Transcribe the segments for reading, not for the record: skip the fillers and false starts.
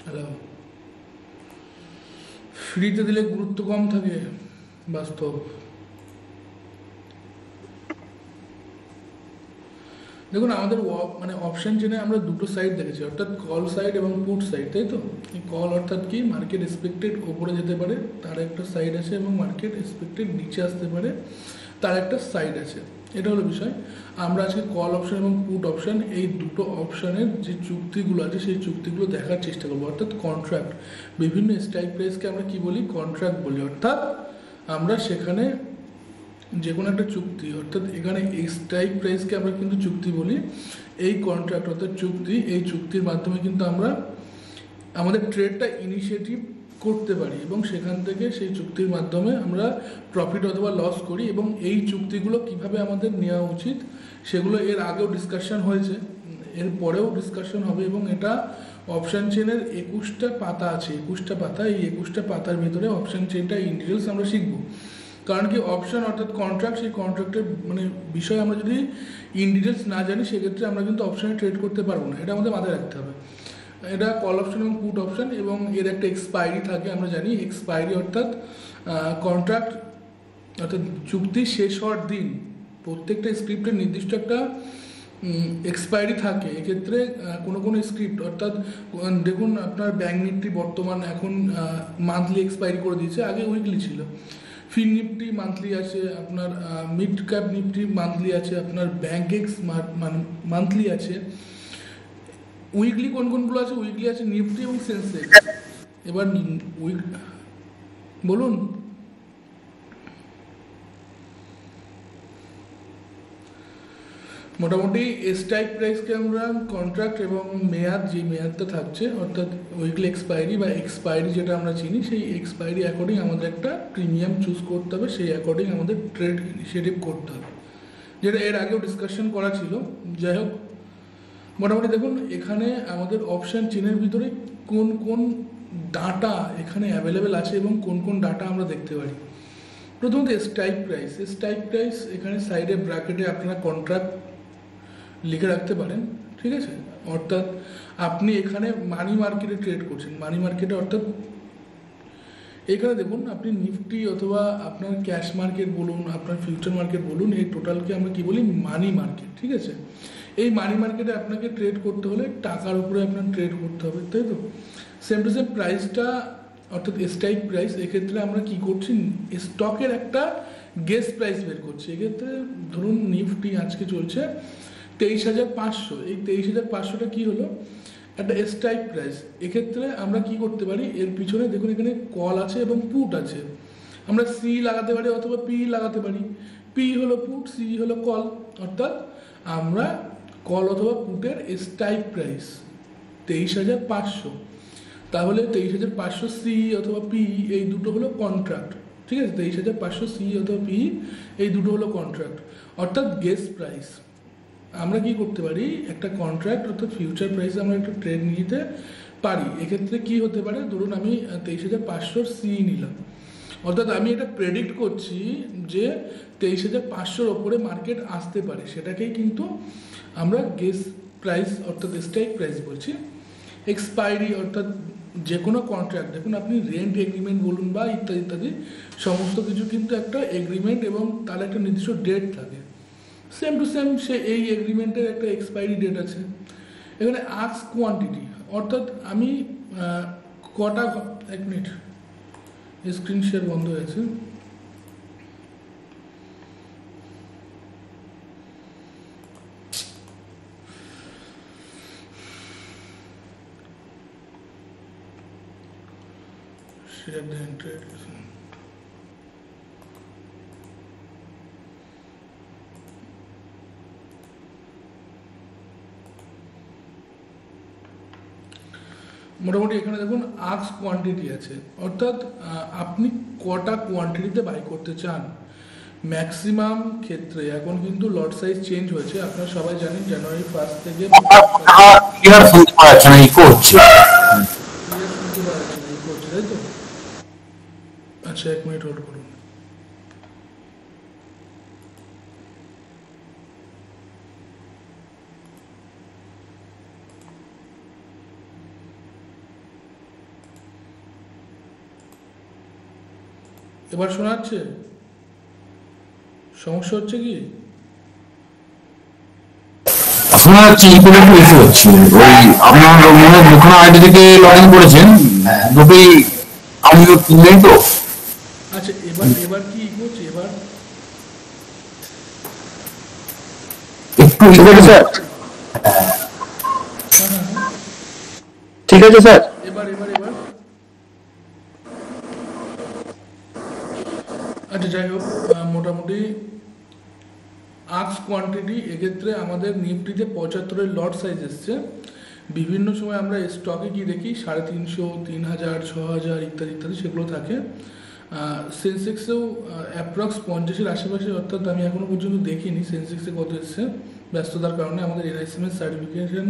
Hello. ফ্রিতে দিলে গুরুত্ব কম থাকে বাস্তব। দেখুন আমাদের মানে অপশন চেনে আমরা দুটো সাইড দেখেছি, অর্থাৎ কল সাইড এবং পুট সাইড, তাই তো। এই কল অর্থাৎ কি, মার্কেট এক্সপেক্টেড ওপরে যেতে পারে তার একটা সাইড আছে, এবং মার্কেট এক্সপেক্টেড নিচে আসতে পারে তার একটা সাইড আছে। এটা হলো বিষয়। আমরা আজকে কল অপশন এবং পুট অপশন, এই দুটো অপশনের যে চুক্তিগুলো আছে সেই চুক্তিগুলো দেখার চেষ্টা করবো, অর্থাৎ কন্ট্রাক্ট। বিভিন্ন স্ট্রাইক প্রাইসকে আমরা কি বলি, কন্ট্রাক্ট বলি। অর্থাৎ আমরা সেখানে যে কোনো একটা চুক্তি, অর্থাৎ এখানে এই স্ট্রাইক প্রাইসকে আমরা কিন্তু চুক্তি বলি। এই কন্ট্রাক্ট অর্থাৎ চুক্তি, এই চুক্তির মাধ্যমে কিন্তু আমরা আমাদের ট্রেডটা ইনিশিয়েটিভ করতে পারি, এবং সেখান থেকে সেই চুক্তির মাধ্যমে আমরা প্রফিট অথবা লস করি। এবং এই চুক্তিগুলো কিভাবে আমাদের নেওয়া উচিত সেগুলো এর আগেও ডিসকাশন হয়েছে, এর পরেও ডিসকাশন হবে। এবং এটা অপশান চেনের 21টা পাতা আছে, 21টা পাতা। এই 21টা পাতার ভিতরে অপশান চেনটা ইন ডিটেলস আমরা শিখবো। কারণ কি, অপশন অর্থাৎ কন্ট্রাক্ট, সেই কন্ট্রাক্টের মানে বিষয়ে আমরা যদি ইন ডিটেলস না জানি সেক্ষেত্রে আমরা কিন্তু অপশানে ট্রেড করতে পারবো না, এটা আমাদের মাথায় রাখতে হবে। এটা কল অপশন এবং পুট অপশন, এবং এর একটা এক্সপায়ারি থাকে। আমরা জানি এক্সপায়ারি অর্থাৎ কন্ট্রাক্ট অর্থাৎ চুক্তি শেষ হওয়ার দিন প্রত্যেকটা স্ক্রিপ্টের নির্দিষ্ট একটা এক্সপায়ারি থাকে। এক্ষেত্রে কোনো কোনো স্ক্রিপ্ট অর্থাৎ দেখুন আপনার ব্যাঙ্ক নিফটি বর্তমান এখন মান্থলি এক্সপায়ারি করে দিয়েছে, আগে উইকলি ছিল। ফিন নিফটি মান্থলি আছে আপনার, মিড ক্যাপ নিফটি মান্থলি আছে আপনার, ব্যাঙ্ক এক্স মান্থলি আছে। উইকলি কোন কোনগুলো আছে, উইকলি আছে নিফটি এবং সেন্সেক্স। এবার উইক বলুন। মোটামুটি স্ট্রাইক প্রাইসকে আমরা কন্ট্রাক্ট এবং মেয়াদ, যে মেয়াদটা থাকছে অর্থাৎ উইকলি এক্সপায়ারি বা এক্সপায়ারি যেটা আমরা চিনি, সেই এক্সপায়ারি অ্যাকর্ডিং আমাদের একটা প্রিমিয়াম চুজ করতে হবে, সেই অ্যাকর্ডিং আমাদের ট্রেড ইনিশিয়েটিভ করতে হবে, যেটা এর আগেও ডিসকাশন করা ছিল। যাই হোক, মোটামুটি দেখুন এখানে আমাদের অপশান চেনের ভিতরে কোন কোন ডাটা এখানে অ্যাভেলেবেল আছে এবং কোন কোন ডাটা আমরা দেখতে পারি। প্রথমত স্ট্রাইক প্রাইস। স্ট্রাইক প্রাইস এখানে সাইডে ব্র্যাকেটে আপনারা কন্ট্রাক্ট লিখে রাখতে পারেন, ঠিক আছে। অর্থাৎ আপনি এখানে মানি মার্কেটে ট্রেড করছেন, মানি মার্কেটে অর্থাৎ এখানে দেখুন আপনি নিফটি অথবা আপনার ক্যাশ মার্কেট বলুন, আপনার ফিউচার মার্কেট বলুন, এই টোটালকে আমরা কি বলি, মানি মার্কেট, ঠিক আছে। এই মানি মার্কেটে আপনাকে ট্রেড করতে হলে টাকার উপরে আপনার ট্রেড করতে হবে, তাই তো। সেম টু সেম প্রাইসটা অর্থাৎ স্ট্রাইক প্রাইস, এক্ষেত্রে আমরা কি করছি, স্টকের একটা গেস প্রাইস বের করছি। এক্ষেত্রে ধরুন নিফটি আজকে চলছে 23,500, এই 23,500টা কী হলো, একটা স্ট্রাইক প্রাইস। এক্ষেত্রে আমরা কি করতে পারি, এর পিছনে দেখুন এখানে কল আছে এবং পুট আছে। আমরা সি লাগাতে পারি অথবা পি লাগাতে পারি। পি হলো পুট, সি হলো কল। অর্থাৎ আমরা কল অথবা পুটের স্ট্রাইক প্রাইস 23,500, তাহলে 23,500 সি অথবা পি, এই দুটো হলো কন্ট্রাক্ট, ঠিক আছে। 23,500 সি অথবা পি, এই দুটো হলো কন্ট্রাক্ট অর্থাৎ গেস প্রাইস। আমরা কি করতে পারি, একটা কন্ট্রাক্ট অর্থাৎ ফিউচার প্রাইসে আমরা একটা ট্রেড নিতে পারি। এক্ষেত্রে কি হতে পারে, ধরুন আমি 23,500 সি নিলাম, অর্থাৎ আমি এটা প্রেডিক্ট করছি যে 23,500 ওপরে মার্কেট আসতে পারে, সেটাকেই কিন্তু আমরা গেস প্রাইস অর্থাৎ স্ট্রাইক প্রাইস বলছি। এক্সপায়ারি অর্থাৎ যে কোনো কন্ট্রাক্ট, দেখুন আপনি রেন্ট এগ্রিমেন্ট বলুন বা ইত্যাদি ইত্যাদি, সমস্ত কিছু কিন্তু একটা এগ্রিমেন্ট এবং তার একটা নির্দিষ্ট ডেট থাকে। সেম টু সেম সে এই এগ্রিমেন্টের একটা এক্সপায়ারি ডেট আছে। এখানে আক্স কোয়ান্টিটি অর্থাৎ আমি কটা, এক মিনিট স্ক্রিন শেয়ার বন্ধ হয়েছে। Share the entry. মোটামুটি এখানে দেখুন আক্স কোয়ান্টিটি আছে, অর্থাৎ আপনি কটা কোয়ান্টিটিতে বাই করতে চান। ম্যাক্সিমাম ক্ষেত্রে এখন কিন্তু লট সাইজ চেঞ্জ হয়েছে, আপনারা সবাই জানেন জানুয়ারি 1 থেকে ক্লিয়ার শুনতে পাওয়া যাচ্ছে না, ইকো হচ্ছে। ক্লিয়ার শুনতে পাওয়া যাচ্ছে না, এই করছে, তাই তো। আচ্ছা, এক মিনিট হোল্ড করুন। এবার শোনা যাচ্ছে? সমস্যা হচ্ছে কি? শোনা যাচ্ছে ইকো একটু ইস্যু হচ্ছে। ওই আপনার মনে হয় দুখানা আইডি থেকে লগ ইন করেছেন, দুটোই আমি নেই তো। আচ্ছা, এবার এবার কি করছে এবার? একটু ঠিক আছে স্যার, হ্যাঁ হ্যাঁ হ্যাঁ। ঠিক আছে স্যার। এবার এবার এবার আচ্ছা, যাই হোক, মোটামুটি আক্স কোয়ান্টিটি এক্ষেত্রে আমাদের নিফটিতে 75-এর লট সাইজ এসছে। বিভিন্ন সময় আমরা স্টকে কি দেখি 350, 3000, 6000 ইত্যাদি ইত্যাদি সেগুলো থাকে। সেন্সেক্সেও অ্যাপ্রক্স 50-এর আশেপাশে, অর্থাৎ আমি এখনও পর্যন্ত দেখিনি সেন্সেক্সে কত এসছে। ব্যস্ততার কারণে আমাদের এনআইসিএমের সার্টিফিকেশন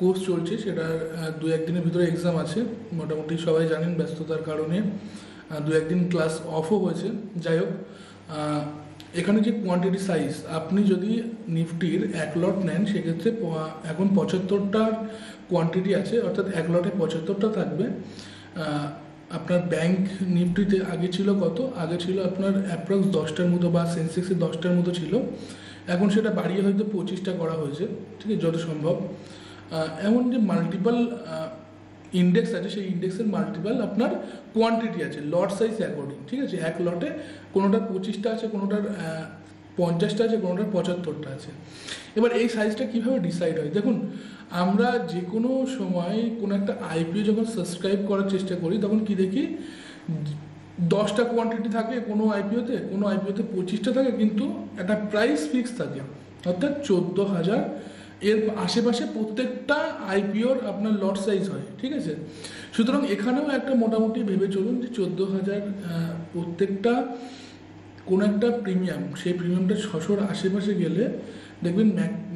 কোর্স চলছে, সেটার 2-1 দিনের ভিতরে এক্সাম আছে। মোটামুটি সবাই জানেন ব্যস্ততার কারণে 2-1 দিন ক্লাস অফও হয়েছে। যাই হোক, এখানে যে কোয়ান্টিটি সাইজ, আপনি যদি নিফটির 1 লট নেন সেক্ষেত্রে এখন 75টার কোয়ান্টিটি আছে, অর্থাৎ 1 লটে 75টা থাকবে। আপনার ব্যাংক নিফটিতে আগে ছিল কত? আগে ছিল আপনার অ্যাপ্রক্স 10টার মতো, বা সেন্সেক্সে 10টার মতো ছিল। এখন সেটা বাড়িয়ে হয়তো 25টা করা হয়েছে, ঠিক আছে, যত সম্ভব। এমন যে মাল্টিপল ইন্ডেক্স আছে, সেই ইন্ডেক্সের মাল্টিপল আপনার কোয়ান্টিটি আছে লট সাইজ অ্যাকর্ডিং, ঠিক আছে। 1 লটে কোনোটার 25টা আছে, কোনোটার 50টা আছে, কোনোটার 75টা আছে। এবার এই সাইজটা কীভাবে ডিসাইড হয়? দেখুন, আমরা যে কোনো সময় কোনো একটা আইপিও যখন সাবস্ক্রাইব করার চেষ্টা করি তখন কি দেখি, 10টা কোয়ান্টিটি থাকে কোনো আইপিওতে, কোনো আইপিওতে 25টা থাকে, কিন্তু একটা প্রাইস ফিক্স থাকে, অর্থাৎ 14,000 এর আশেপাশে প্রত্যেকটা আইপিওর আপনার লট সাইজ হয়, ঠিক আছে। সুতরাং এখানেও একটা মোটামুটি ভেবে চলুন যে 14,000 প্রত্যেকটা কোনো একটা প্রিমিয়াম, সেই প্রিমিয়ামটা 600-র আশেপাশে গেলে দেখবেন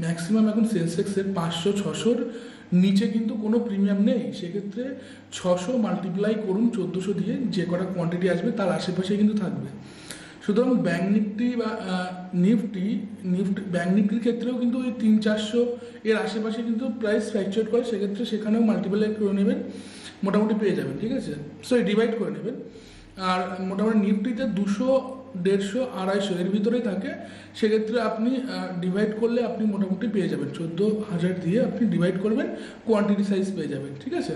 ম্যাক্সিমাম এখন সেন্সেক্সের 500-600-র নিচে কিন্তু কোনো প্রিমিয়াম নেই। সেক্ষেত্রে 600 মাল্টিপ্লাই করুন 1400 দিয়ে, যে কটা কোয়ান্টিটি আসবে তার আশেপাশে কিন্তু থাকবে। সুতরাং ব্যাঙ্ক নিফটি বা নিফটি ব্যাঙ্ক নিফটির ক্ষেত্রেও কিন্তু ওই 300-400 এর আশেপাশে কিন্তু প্রাইস ফ্ল্যাকচুয়েট করে, সেক্ষেত্রে সেখানেও মাল্টিপ্লাই করে নেবেন, মোটামুটি পেয়ে যাবেন, ঠিক আছে। সো ডিভাইড করে নেবেন। আর মোটামুটি নিফটিতে 200, 150, 250 এর ভিতরেই থাকে, সেক্ষেত্রে আপনি ডিভাইড করলে আপনি মোটামুটি পেয়ে যাবেন 14,000 দিয়ে আপনি ডিভাইড করবেন, কোয়ান্টিটি সাইজ পেয়ে যাবেন, ঠিক আছে।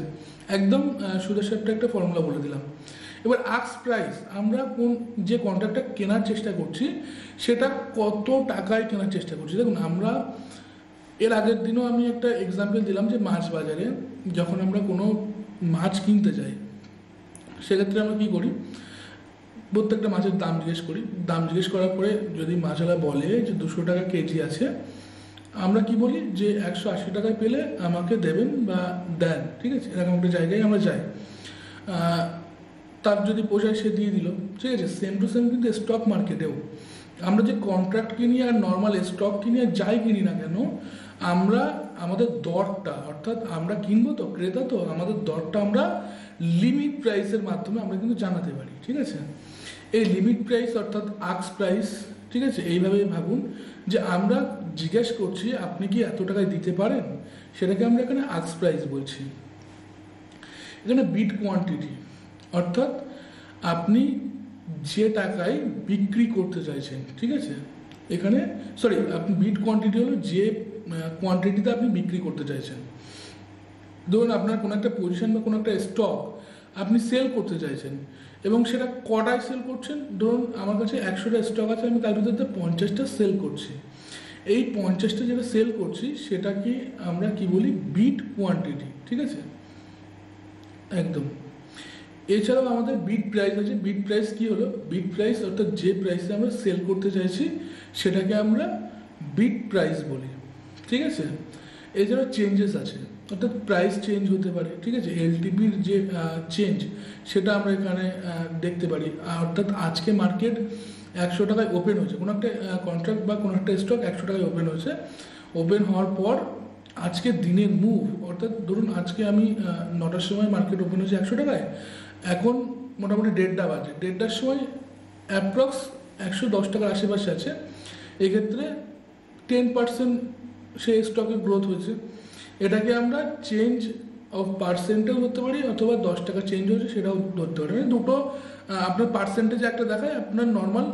একদম সুদের সাথে একটা ফর্মুলা বলে দিলাম। এবার আক্স প্রাইস, আমরা কোন যে কন্ট্রাক্টটা কেনার চেষ্টা করছি সেটা কত টাকায় কেনার চেষ্টা করছি। দেখুন, আমরা এর আগের দিনও আমি একটা এক্সাম্পল দিলাম যে মাছ বাজারে যখন আমরা কোনো মাছ কিনতে যাই সেক্ষেত্রে আমরা কী করি, প্রত্যেকটা মাছের দাম জিজ্ঞেস করি। দাম জিজ্ঞেস করার পরে যদি মাছওয়ালা বলে যে 200 টাকা কেজি আছে, আমরা কি বলি যে 180 টাকায় পেলে আমাকে দেবেন বা দেন, ঠিক আছে। এরকম একটা জায়গায় আমরা যাই, তার যদি পোষায় সে দিয়ে দিল, ঠিক আছে। সেম টু সেম কিন্তু স্টক মার্কেটেও আমরা যে কন্ট্রাক্ট কিনি আর নর্মাল স্টক কিনি আর যাই কিনি না কেন, আমরা আমাদের দরটা, অর্থাৎ আমরা কিনবো তো, ক্রেতা তো, আমাদের দরটা আমরা লিমিট প্রাইসের মাধ্যমে আমরা কিন্তু জানাতে পারি, ঠিক আছে। এই লিমিট প্রাইস অর্থাৎ আক্স প্রাইস, ঠিক আছে, এইভাবেই ভাবুন যে আমরা জিজ্ঞেস করছি আপনি কি এত টাকায় দিতে পারেন, সেটাকে আমরা এখানে আক্স প্রাইস বলছি। এখানে বিট কোয়ান্টিটি অর্থাৎ আপনি যে টাকায় বিক্রি করতে চাইছেন, ঠিক আছে। এখানে আপনি বিট কোয়ান্টিটি হলো যে কোয়ান্টিটিতে আপনি বিক্রি করতে চাইছেন। ধরুন আপনার কোনো একটা পজিশন বা কোনো একটা স্টক আপনি সেল করতে চাইছেন, এবং সেটা কটায় সেল করছেন। ধরুন আমার কাছে 100টা স্টক আছে, আমি তার ভিতরে 50টা সেল করছি। এই 50টা যেটা সেল করছি সেটাকে আমরা কি বলি, বিট কোয়ান্টিটি, ঠিক আছে, একদম। এছাড়াও আমাদের বিট প্রাইস আছে। বিট প্রাইস কি হলো, বিট প্রাইস অর্থাৎ যে প্রাইসে আমরা সেল করতে চাইছি সেটাকে আমরা বিট প্রাইস বলি, ঠিক আছে। এছাড়াও চেঞ্জেস আছে, অর্থাৎ প্রাইস চেঞ্জ হতে পারে, ঠিক আছে। এলটিপির যে চেঞ্জ সেটা আমরা এখানে দেখতে পারি, অর্থাৎ আজকে মার্কেট 100 টাকায় ওপেন হয়েছে, কোনো একটা কন্ট্রাক্ট বা কোনো একটা স্টক 100 টাকায় ওপেন হয়েছে। ওপেন হওয়ার পর আজকে দিনের মুভ, অর্থাৎ ধরুন আজকে আমি 9টার সময় মার্কেট ওপেন হয়েছে 100 টাকায়, এখন মোটামুটি 1:30 বাজে, 1:30টার সময় অ্যাপ্রক্স 110 টাকার আশেপাশে আছে। এক্ষেত্রে 10% সেই স্টকে গ্রোথ হয়েছে, এটাকে আমরা চেঞ্জ অফ পার্সেন্টেও ধরতে পারি অথবা 10 টাকা চেঞ্জ হয়েছে সেটাও ধরতে পারি, মানে দুটো আপনার পার্সেন্টেজ একটা দেখায়, আপনার নর্মাল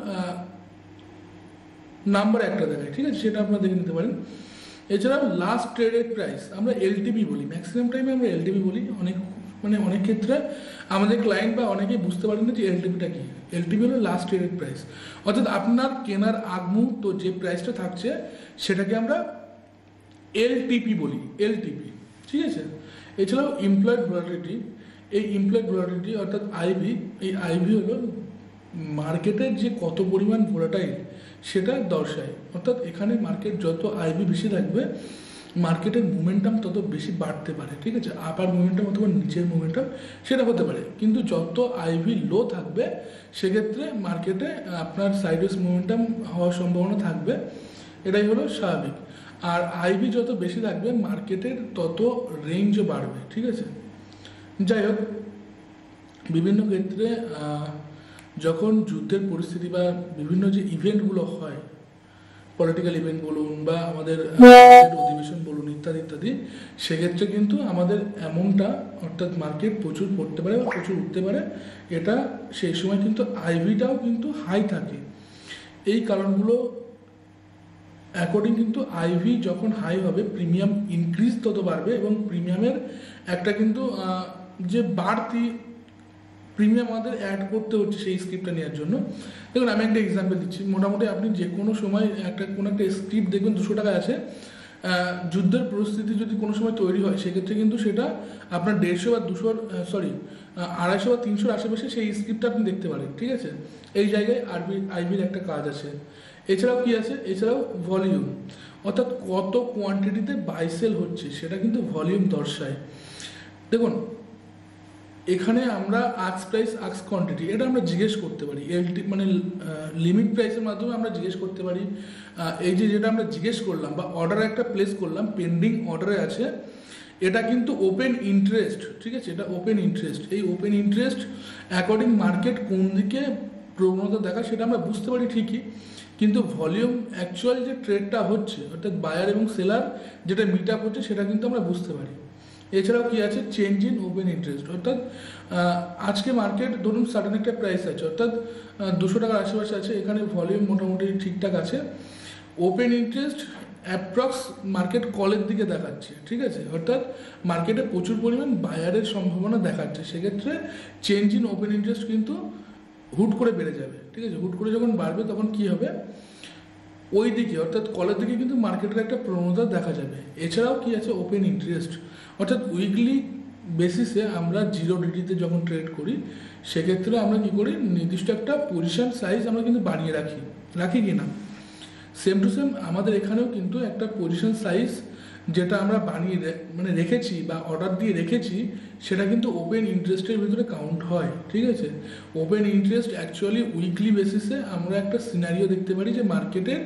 নাম্বার একটা দেখায়, ঠিক আছে, সেটা আপনারা দেখে নিতে পারেন। এছাড়াও লাস্ট ট্রেডেড প্রাইস আমরা এলটিপি বলি, ম্যাক্সিমাম টাইমে আমরা এলটিপি বলি, অনেক ক্ষেত্রে আমাদের ক্লায়েন্ট বা অনেকেই বুঝতে পারেন না যে এলটিপিটা কি। এলটিপি হলো লাস্ট ট্রেডেড প্রাইস, অর্থাৎ আপনার কেনার আগ মুহূর্ত যে প্রাইসটা থাকছে সেটাকে আমরা এলটিপি বলি, এলটিপি, ঠিক আছে। এছাড়াও ইমপ্লয়েড ভোলাটিলিটি, এই ইমপ্লয়েড ভোলাটিলিটি অর্থাৎ আইভি, এই আইভি হলো মার্কেটের যে কত পরিমাণ ভোলাটাইল সেটা দর্শায়, অর্থাৎ এখানে মার্কেট যত আইভি বেশি থাকবে মার্কেটের মোমেন্টাম তত বেশি বাড়তে পারে, ঠিক আছে, আপার মোমেন্টাম অথবা নিচের মোমেন্টাম সেটা হতে পারে, কিন্তু যত আইভি লো থাকবে সেক্ষেত্রে মার্কেটে আপনার সাইডওয়েজ মোমেন্টাম হওয়ার সম্ভাবনা থাকবে, এটাই হলো স্বাভাবিক। আর আইভি যত বেশি থাকবে মার্কেটের তত রেঞ্জও বাড়বে, ঠিক আছে। যাই হোক, বিভিন্ন ক্ষেত্রে যখন যুদ্ধের পরিস্থিতি বা বিভিন্ন যে ইভেন্টগুলো হয়, পলিটিক্যাল ইভেন্ট বলুন বা আমাদের অধিবেশন বলুন ইত্যাদি ইত্যাদি, সেক্ষেত্রে কিন্তু আমাদের এমনটা, অর্থাৎ মার্কেট প্রচুর পড়তে পারে বা প্রচুর উঠতে পারে, এটা সেই সময় কিন্তু আইভিটাও কিন্তু হাই থাকে। এই কারণগুলো অ্যাকর্ডিং কিন্তু আইভি যখন হাই হবে প্রিমিয়াম ইনক্রিজ তত বাড়বে, এবং প্রিমিয়ামের একটা কিন্তু যে বাড়তি প্রিমিয়াম আমাদের অ্যাড করতে হচ্ছে সেই স্ক্রিপ্টটা নেওয়ার জন্য। দেখুন আমি একটা এক্সাম্পল দিচ্ছি, মোটামুটি আপনি যে কোনো সময় কোনো একটা স্ক্রিপ্ট দেখবেন 200 টাকা আছে, যুদ্ধের পরিস্থিতি যদি কোনো সময় তৈরি হয় সেক্ষেত্রে কিন্তু সেটা আপনার 150 বা 200 250 বা 300 আশেপাশে সেই স্ক্রিপ্টটা আপনি দেখতে পারেন, ঠিক আছে। এই জায়গায় আইভির একটা কাজ আছে। এছাড়াও কি আছে, এছাড়াও ভলিউম, অর্থাৎ কত কোয়ান্টিটিতে বাই সেল হচ্ছে সেটা কিন্তু ভলিউম দর্শায়। দেখুন এখানে আমরা আক্স প্রাইস আক্স কোয়ান্টিটি এটা আমরা জিজ্ঞেস করতে পারি, মানে লিমিট প্রাইসের মাধ্যমে আমরা জিজ্ঞেস করতে পারি। এই যে যেটা আমরা জিজ্ঞেস করলাম বা অর্ডার একটা প্লেস করলাম, পেন্ডিং অর্ডারে আছে, এটা কিন্তু ওপেন ইন্টারেস্ট, ঠিক আছে, এটা ওপেন ইন্টারেস্ট। এই ওপেন ইন্টারেস্ট অ্যাকর্ডিং মার্কেট কোন দিকে প্রবণতা দেখা সেটা আমরা বুঝতে পারি ঠিকই, কিন্তু ভলিউম অ্যাকচুয়াল যে ট্রেডটা হচ্ছে অর্থাৎ বায়ার এবং সেলার যেটা মিট আপ হচ্ছে সেটা কিন্তু আমরা বুঝতে পারি। এছাড়াও কি আছে, চেঞ্জ ইন ওপেন ইন্টারেস্ট, অর্থাৎ আজকে মার্কেট ধরুন সাডেন একটা প্রাইস আছে, অর্থাৎ 200 টাকার আশেপাশে আছে, এখানে ভলিউম মোটামুটি ঠিকঠাক আছে, ওপেন ইন্টারেস্ট অ্যাপ্রক্স মার্কেট কলের দিকে দেখাচ্ছে, ঠিক আছে, অর্থাৎ মার্কেটে প্রচুর পরিমাণ বায়ারের সম্ভাবনা দেখাচ্ছে, সেক্ষেত্রে চেঞ্জ ইন ওপেন ইন্টারেস্ট কিন্তু হুট করে বেড়ে যাবে, ঠিক আছে। হুট করে যখন বাড়বে তখন কি হবে, ওই দিকে অর্থাৎ কলের দিকে কিন্তু মার্কেটের একটা প্রবণতা দেখা যাবে। এছাড়াও কি আছে, ওপেন ইন্টারেস্ট, অর্থাৎ উইকলি বেসিসে আমরা জিরো ডিটিতে যখন ট্রেড করি সেক্ষেত্রে আমরা কি করি, নির্দিষ্ট একটা পজিশন সাইজ আমরা কিন্তু বানিয়ে রাখি কি না, সেম টু সেম আমাদের এখানেও কিন্তু একটা পজিশন সাইজ যেটা আমরা বানিয়ে মানে রেখেছি বা অর্ডার দিয়ে রেখেছি সেটা কিন্তু ওপেন ইন্টারেস্টের ভিতরে কাউন্ট হয়, ঠিক আছে। ওপেন ইন্টারেস্ট অ্যাকচুয়ালি উইকলি বেসিসে আমরা একটা সিনারিও দেখতে পারি যে মার্কেটের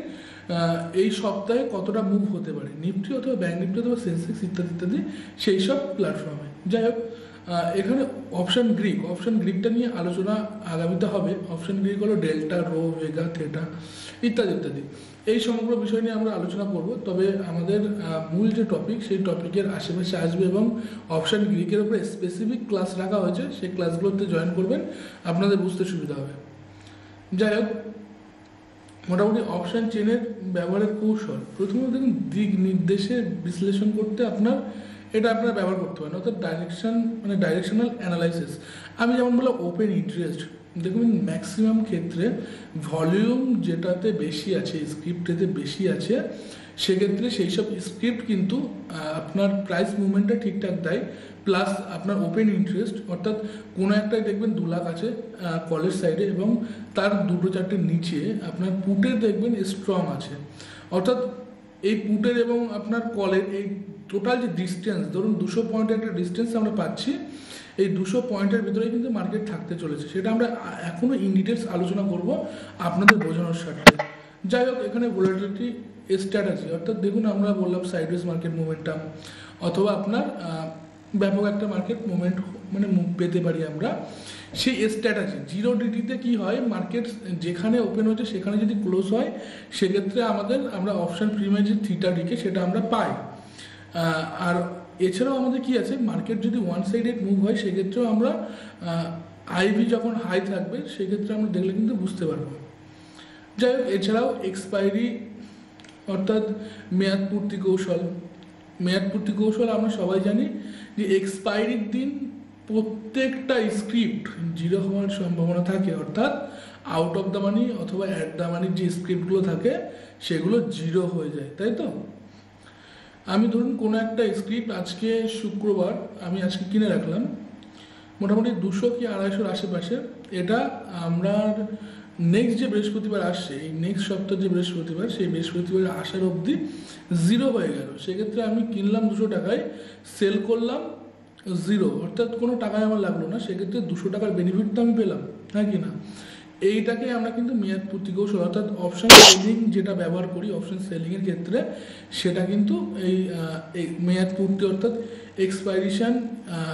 এই সপ্তাহে কতটা মুভ হতে পারে, নিফটি অথবা ব্যাঙ্ক নিফটি অথবা সেন্সেক্স ইত্যাদি ইত্যাদি সেই সব প্ল্যাটফর্মে। যাই হোক, এখানে অপশন গ্রিকটা নিয়ে আলোচনা আগামীতে হবে। অপশন গ্রিক হলো ডেল্টা, রো, ভেগা, থেটা ইত্যাদি ইত্যাদি, এই সমগ্র বিষয় নিয়ে আমরা আলোচনা করব। তবে আমাদের মূল যে টপিক সেই টপিকের আশেপাশে আসবে এবং অপশন গ্রিকের উপরে স্পেসিফিক ক্লাস রাখা হয়েছে, সেই ক্লাসগুলোতে জয়েন করবেন, আপনাদের বুঝতে সুবিধা হবে। যাই হোক, মোটামুটি অপশন চেনের ব্যবহারের কৌশল, প্রথমত দেখুন দিক নির্দেশে বিশ্লেষণ করতে আপনারা ব্যবহার করতে পারেন, অর্থাৎ ডাইরেকশনাল অ্যানালাইসিস। আমি যেমন বললাম ওপেন ইন্টারেস্ট, দেখুন ম্যাক্সিমাম ক্ষেত্রে ভলিউম যেটাতে বেশি আছে, স্ক্রিপ্টেতে বেশি আছে, সেক্ষেত্রে সেই সব স্ক্রিপ্ট কিন্তু আপনার প্রাইস মুভমেন্টটা ঠিকঠাক দেয়, প্লাস আপনার ওপেন ইন্টারেস্ট, অর্থাৎ কোনো একটাই দেখবেন 2 লাখ আছে কলের সাইডে এবং তার 2-4টে নিচে আপনার পুটে দেখবেন স্ট্রং আছে, অর্থাৎ এই পুটের এবং আপনার কলের এই টোটাল যে ডিস্টেন্স, ধরুন 200 পয়েন্টের একটা ডিস্টেন্স আমরা পাচ্ছি, এই 200 পয়েন্টের ভিতরেই কিন্তু মার্কেট থাকতে চলেছে, সেটা আমরা এখনও ইন ডিটেলস আলোচনা করব আপনাদের বোঝানোর স্বার্থে। যাই হোক, এখানে ভোলাটিলিটি স্ট্র্যাটেজি, অর্থাৎ দেখুন আমরা বললাম সাইডওয়েজ মার্কেট মুভমেন্টাম অথবা আপনার ব্যাপক একটা মার্কেট মুভমেন্ট মানে মুভ পেতে পারি আমরা, সেই স্ট্র্যাটেজি। জিরো ডিটিতে কি হয়, মার্কেট যেখানে ওপেন হচ্ছে সেখানে যদি ক্লোজ হয় সেক্ষেত্রে আমরা অপশন প্রিমিয়ার যে থিটা ডিকে সেটা আমরা পাই। আর এছাড়াও আমাদের কি আছে, মার্কেট যদি ওয়ান সাইডেড মুভ হয় সেক্ষেত্রেও আমরা আইভি যখন হাই থাকবে সেক্ষেত্রে আমরা দেখলে কিন্তু বুঝতে পারবো। যাই হোক, এছাড়াও এক্সপায়ারি অর্থাৎ মেয়াদপূর্তি কৌশল। মেয়াদপূর্তি কৌশল আমরা সবাই জানি যে এক্সপায়ারির দিন প্রত্যেকটা স্ক্রিপ্ট জিরো হওয়ার সম্ভাবনা থাকে, অর্থাৎ আউট অফ দ্য মানি অথবা অ্যাট দ্য মানির যে স্ক্রিপ্টগুলো থাকে সেগুলো জিরো হয়ে যায়, তাই তো? আমি ধরুন কোনো একটা স্ক্রিপ্ট আজকে শুক্রবার আমি আজকে কিনে রাখলাম মোটামুটি 200 কি 250 আশেপাশে, এটা আমরা নেক্সট যে বৃহস্পতিবার আসছে, এই নেক্সট সপ্তাহ যে বৃহস্পতিবার, সেই বৃহস্পতিবার আসার অবধি জিরো হয়ে গেল। সেক্ষেত্রে আমি কিনলাম 200 টাকায়, সেল করলাম জিরো, অর্থাৎ কোনো টাকায় আমার লাগলো না। সেক্ষেত্রে 200 টাকার বেনিফিট তো আমি পেলাম, হ্যাঁ কি না? এইটাকে আমরা কিন্তু মেয়াদপূর্তি কৌশল অর্থাৎ অপশন সেলিং যেটা ব্যবহার করি অপশন সেলিংয়ের ক্ষেত্রে, সেটা কিন্তু এই মেয়াদপূর্তি অর্থাৎ এক্সপাইরেশন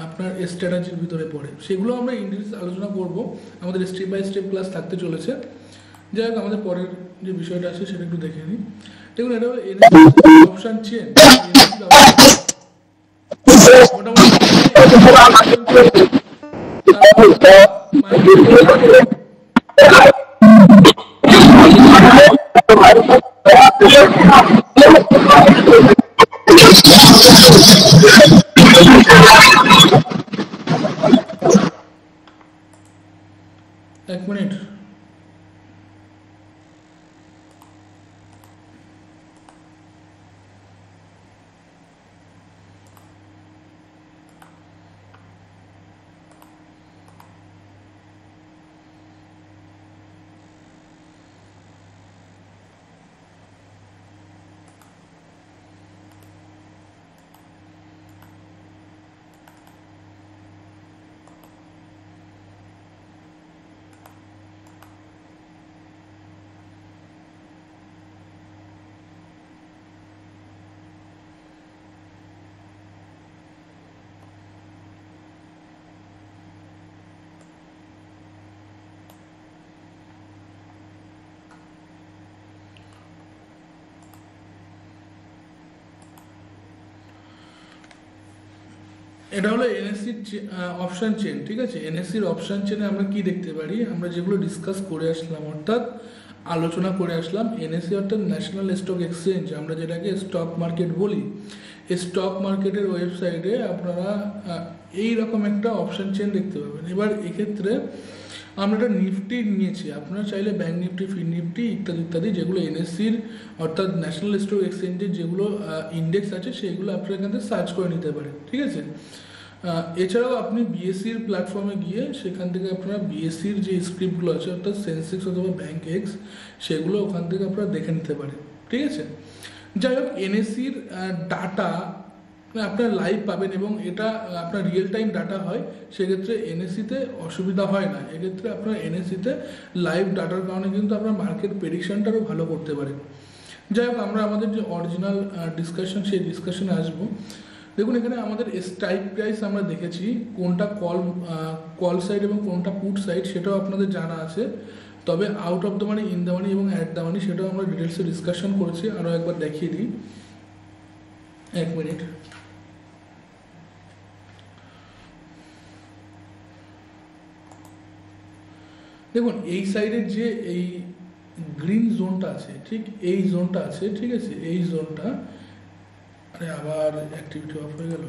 আপনার স্ট্র্যাটেজির ভিতরে পড়ে। সেগুলো আমরা ইনডিটেলস আলোচনা করব, আমাদের স্টেপ বাই স্টেপ ক্লাস থাকতে চলেছে। যাই হোক, আমাদের পরের যে বিষয়টা আছে সেটা একটু দেখে নিই। দেখুন, এটা হলো অপশন চেন। এক মিনিট। এটা হলো এনএসসির অপশন চেন, ঠিক আছে? এনএসসির অপশন চেনে আমরা কি দেখতে পারি, আমরা যেগুলো ডিসকাস করে আসলাম অর্থাৎ আলোচনা করে আসলাম, এনএসসি অর্থাৎ ন্যাশনাল স্টক এক্সচেঞ্জ, আমরা যেটাকে স্টক মার্কেট বলি। এই স্টক মার্কেটের ওয়েবসাইটে আপনারা এই রকম একটা অপশন চেন দেখতে পাবেন। এবার এক্ষেত্রে আমরা একটা নিফটি নিয়েছি, আপনারা চাইলে ব্যাঙ্ক নিফটি, ফিন নিফটি ইত্যাদি ইত্যাদি যেগুলো এনএসসির অর্থাৎ ন্যাশনাল স্টক এক্সচেঞ্জের যেগুলো ইন্ডেক্স আছে সেগুলো আপনারা এখান থেকে সার্চ করে নিতে পারেন, ঠিক আছে? এছাড়াও আপনি বিএসসির প্ল্যাটফর্মে গিয়ে সেখান থেকে আপনারা বিএসসির যে স্ক্রিপ্টগুলো আছে অর্থাৎ সেন্সেক্স অথবা ব্যাঙ্ক এক্স, সেগুলো ওখান থেকে আপনারা দেখে নিতে পারেন, ঠিক আছে? যাই হোক, এনএসসির ডাটা আপনার লাইভ পাবেন এবং এটা আপনার রিয়েল টাইম ডাটা হয়, সেক্ষেত্রে এনএসসিতে অসুবিধা হয় না। এক্ষেত্রে আপনার এনএসসিতে লাইভ ডাটার কারণে কিন্তু আপনার মার্কেট প্রেডিকশনটারও ভালো করতে পারেন। যাই হোক, আমরা আমাদের যে অরিজিনাল ডিসকাশন সেই ডিসকাশনে আসবো। দেখুন, এখানে আমাদের স্ট্রাইক প্রাইস আমরা দেখেছি, কোনটা কল সাইড এবং কোনটা পুট সাইড সেটাও আপনাদের জানা আছে। তবে out of the money, in the money এবং অ্যাট দ্য মানি সেটাও আমরা ডিটেলসে ডিসকাশন করেছি। আরও একবার দেখিয়ে দিই, এক মিনিট। দেখুন, এই সাইডের যে এই গ্রিন জোনটা আছে, ঠিক এই জোনটা আছে, ঠিক আছে? এই জোনটা, আরে আবার অ্যাক্টিভিটি অফ হয়ে গেল।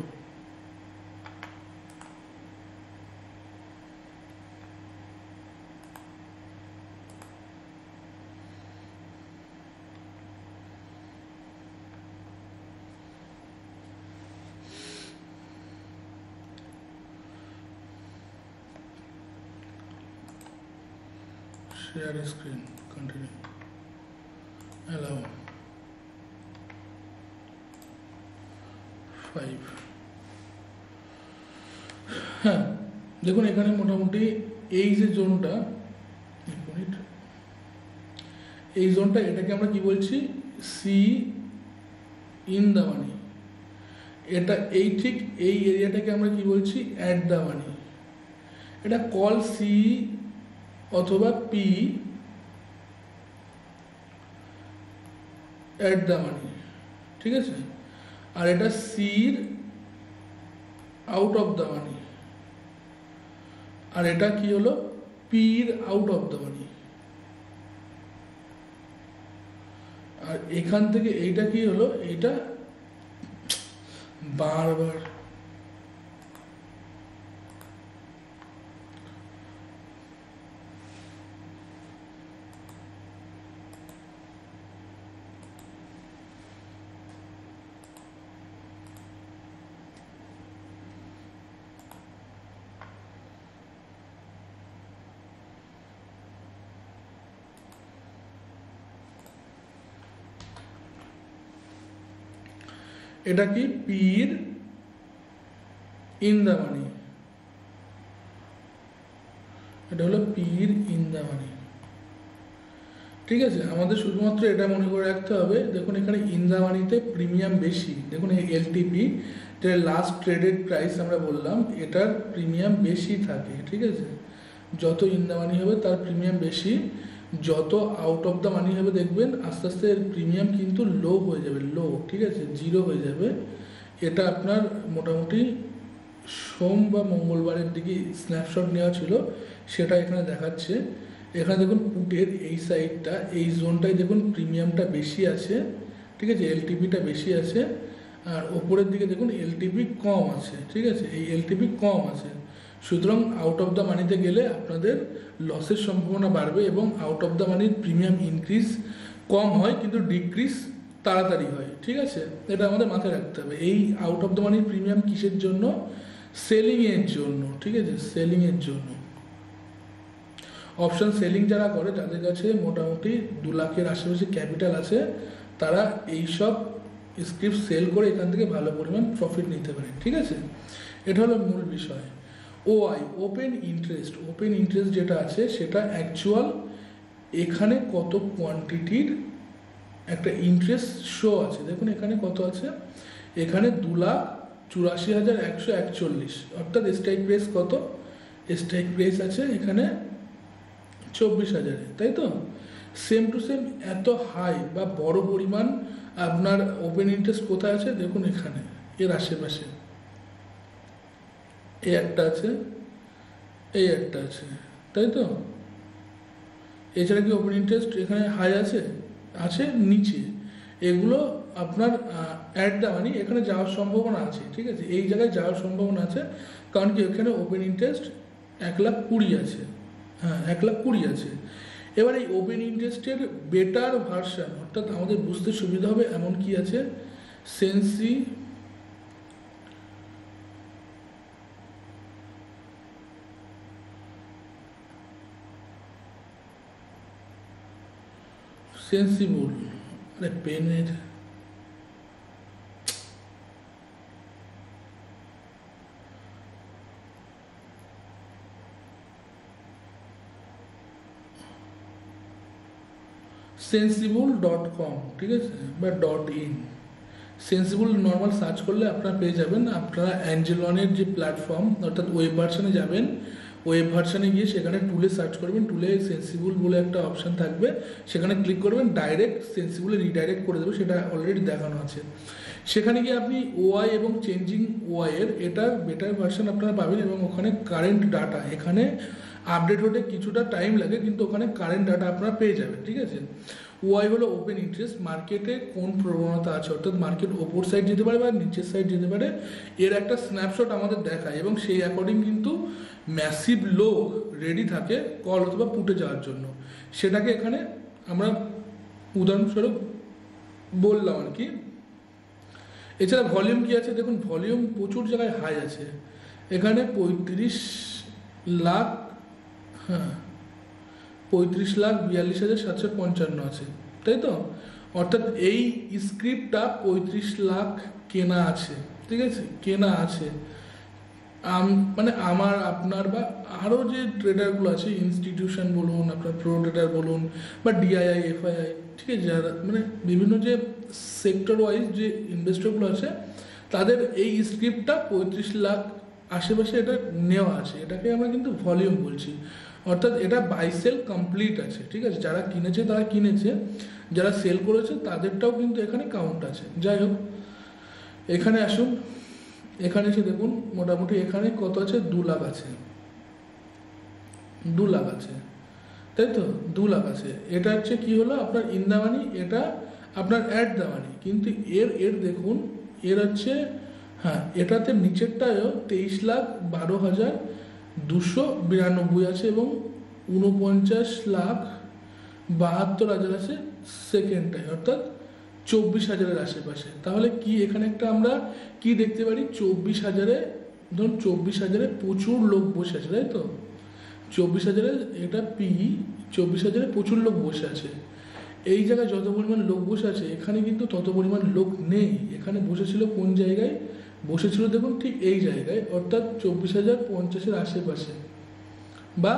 Share screen, continue, allow 5। হ্যাঁ, দেখুন এখানে মোটামুটি এই যে জোনটা, এক মিনিট, এই জোনটা এটাকে আমরা কি বলছি, সি ইন দ্য মানি। এটা এই ঠিক এই এরিয়াটাকে আমরা কি বলছি, অ্যাট দ্য মানি। এটা কল সি অথবা পি অ্যাট দ্য মানি, ঠিক আছে? আর এটা সির আউট অফ দ্য মানি, আর এটা কি হলো পির আউট অফ দ্য মানি। আর এখান থেকে এইটা কি হলো, এইটা বারবার এটা কি পির ইন দ্য মানি, এটা হলো পির ইন দ্য মানি। ঠিক আছে, আমাদের শুধুমাত্র এটা মনে করে রাখতে হবে, দেখুন এখানে ইন দ্য মানিতে প্রিমিয়াম বেশি, দেখুন এই এলটিপি যেটা লাস্ট ট্রেডেড প্রাইস আমরা বললাম, এটার প্রিমিয়াম বেশি থাকে। ঠিক আছে, যত ইন দ্য মানি হবে তার প্রিমিয়াম বেশি, যত আউট অফ দ্য মানি হবে দেখবেন আস্তে আস্তে এর প্রিমিয়াম কিন্তু লো হয়ে যাবে, লো, ঠিক আছে, জিরো হয়ে যাবে। এটা আপনার মোটামুটি সোম বা মঙ্গলবারের দিকে স্ন্যাপশট নেওয়া ছিল, সেটা এখানে দেখাচ্ছে। এখানে দেখুন পুটের এই সাইডটা, এই জোনটায় দেখুন প্রিমিয়ামটা বেশি আছে, ঠিক আছে, এলটিপিটা বেশি আছে, আর ওপরের দিকে দেখুন এলটিপি কম আছে। ঠিক আছে, এই এলটিপি কম আছে, সুতরাং আউট অফ দ্য মানিতে গেলে আপনাদের লসের সম্ভাবনা বাড়বে এবং আউট অফ দ্য মানির প্রিমিয়াম ইনক্রিজ কম হয় কিন্তু ডিক্রিজ তাড়াতাড়ি হয়। ঠিক আছে, এটা আমাদের মাথায় রাখতে হবে। এই আউট অফ দ্য মানির প্রিমিয়াম কিসের জন্য? সেলিংয়ের জন্য। ঠিক আছে, সেলিংয়ের জন্য। অপশন সেলিং যারা করে, যাদের কাছে মোটামুটি 2 লাখের আশেপাশে ক্যাপিটাল আছে, তারা এইসব স্ক্রিপ্ট সেল করে এখান থেকে ভালো পরিমাণ প্রফিট নিতে পারে। ঠিক আছে, এটা হলো মূল বিষয়। OI, open interest, open interest যেটা আছে সেটা অ্যাকচুয়াল এখানে কত কোয়ান্টিটির একটা ইন্টারেস্ট শো আছে। দেখুন এখানে কত আছে, এখানে 2,84,141, অর্থাৎ স্ট্রাইক প্রাইস কত? স্ট্রাইক প্রাইস আছে এখানে 24,000, তাই তো? সেম টু সেম এত হাই বা বড় পরিমাণ আপনার ওপেন ইন্টারেস্ট কোথায় আছে? দেখুন এখানে এর আশেপাশে এই একটা আছে, এই একটা আছে, তাই তো? এছাড়া কি ওপেন ইন্টারেস্ট এখানে হাই আছে? আছে নিচে। এগুলো আপনার অ্যাট দ্য মানি এখানে যাওয়ার সম্ভাবনা আছে। ঠিক আছে, এই জায়গায় যাওয়ার সম্ভাবনা আছে, কারণ কি এখানে ওপেন ইন্টারেস্ট 1,20,000 আছে। হ্যাঁ, 1,20,000 আছে। এবার এই ওপেন ইন্টারেস্টের বেটার ভার্সান, অর্থাৎ আমাদের বুঝতে সুবিধা হবে এমন কি আছে, সেন্সিবল, পেনের sensible.com, ঠিক আছে, বা .in। সেন্সিবল নর্মাল সার্চ করলে আপনারা পেয়ে যাবেন। আপনারা অ্যাঞ্জেলনের যে প্ল্যাটফর্ম, অর্থাৎ ওয়েব ভার্সানে যাবেন, ওয়েব ভার্সানে গিয়ে সেখানে টুলে সার্চ করবেন, টুলে সেন্সিবল বলে একটা অপশান থাকবে, সেখানে ক্লিক করবেন, ডাইরেক্ট সেন্সিবলে রিডাইরেক্ট করে দেবে, সেটা অলরেডি দেখানো আছে। সেখানে গিয়ে আপনি ওআই এবং চেঞ্জিং ওআই এর এটার বেটার ভার্সান আপনারা পাবেন, এবং ওখানে কারেন্ট ডাটা এখানে আপডেট হতে কিছুটা টাইম লাগে, কিন্তু ওখানে কারেন্ট ডাটা আপনারা পেয়ে যাবেন। ঠিক আছে, ওয়াই হলো ওপেন ইন্টারেস্ট, মার্কেটে কোন প্রবণতা আছে, অর্থাৎ মার্কেট ওপর সাইড যেতে পারে বা নিচের সাইড যেতে পারে, এর একটা স্ন্যাপশট আমাদের দেখায়, এবং সেই অ্যাকর্ডিং কিন্তু ম্যাসিভ লো রেডি থাকে কল অথবা পুটে যাওয়ার জন্য। সেটাকে এখানে আমরা উদাহরণস্বরূপ বললাম আর কি। এছাড়া ভলিউম কি আছে, দেখুন ভলিউম প্রচুর জায়গায় হাই আছে, এখানে 35 লাখ, হ্যাঁ 35,42,755 আছে, তাই তো? অর্থাৎ এই স্ক্রিপ্টটা 35 লাখ কেনা আছে। ঠিক আছে, কেনা আছে, মানে আমার আপনার বা আরও যে ট্রেডারগুলো আছে, ইনস্টিটিউশন বলুন, আপনার প্রো ট্রেডার বলুন, বা ডিআইআই, এফআইআই, ঠিক আছে, যারা মানে বিভিন্ন যে সেক্টর ওয়াইজ যে ইনভেস্টরগুলো আছে, তাদের এই স্ক্রিপ্টটা 35 লাখ আশেপাশে এটা নেওয়া আছে। এটাকে আমরা কিন্তু ভলিউম বলছি, অর্থাৎ এটা বাই সেল কমপ্লিট আছে। ঠিক আছে, যারা কিনেছে তারা কিনেছে, যারা সেল করেছে তাদেরটাও কিন্তু এখানে কাউন্ট আছে। যাই হোক, এখানে আসুন, এখানে এসে দেখুন মোটামুটি এখানে কত আছে, 2 লাখ আছে, 2 লাখ আছে, তাই তো 2 লাখ আছে। এটা হচ্ছে কি হলো আপনার ইন দ্য মানি, এটা আপনার অ্যাট দ্য মানি। কিন্তু এর দেখুন এর হচ্ছে, হ্যাঁ এটাতে নিচেরটায়ও 23,12,292 আছে এবং 49,72,000 আছে সেকেন্ডটায়, অর্থাৎ 24,000-এর আশেপাশে। তাহলে কি এখানে একটা আমরা কি দেখতে পারি, 24,000-এ ধরুন 24,000-এ প্রচুর লোক বসে আছে, তাই তো 24,000-এ এটা পি, 24,000-এ প্রচুর লোক বসে আছে। এই জায়গায় যত পরিমাণ লোক বসে আছে এখানে কিন্তু তত পরিমাণ লোক নেই। এখানে বসেছিল কোন জায়গায়, বসেছিল দেখুন ঠিক এই জায়গায়, অর্থাৎ 24,050-এর আশেপাশে, বা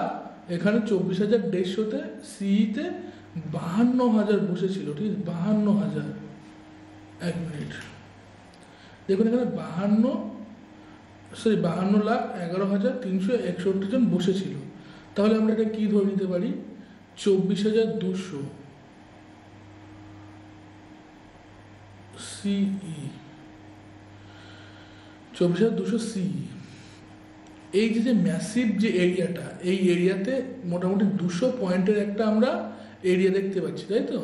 এখানে 24,150-তে সিইতে 52,000 বসেছিল, ঠিক আছে 52,000। এক মিনিট দেখুন এখানে 52,11,361 জন বসেছিল। তাহলে আমরা এটা কি ধরে নিতে পারি, 24,200 সিই, 24,200 সিই। এই যে ম্যাসিভ যে এরিয়াটা, এই এরিয়াতে মোটামুটি 200 পয়েন্টের একটা আমরা এরিয়া দেখতে পাচ্ছি, তাই তো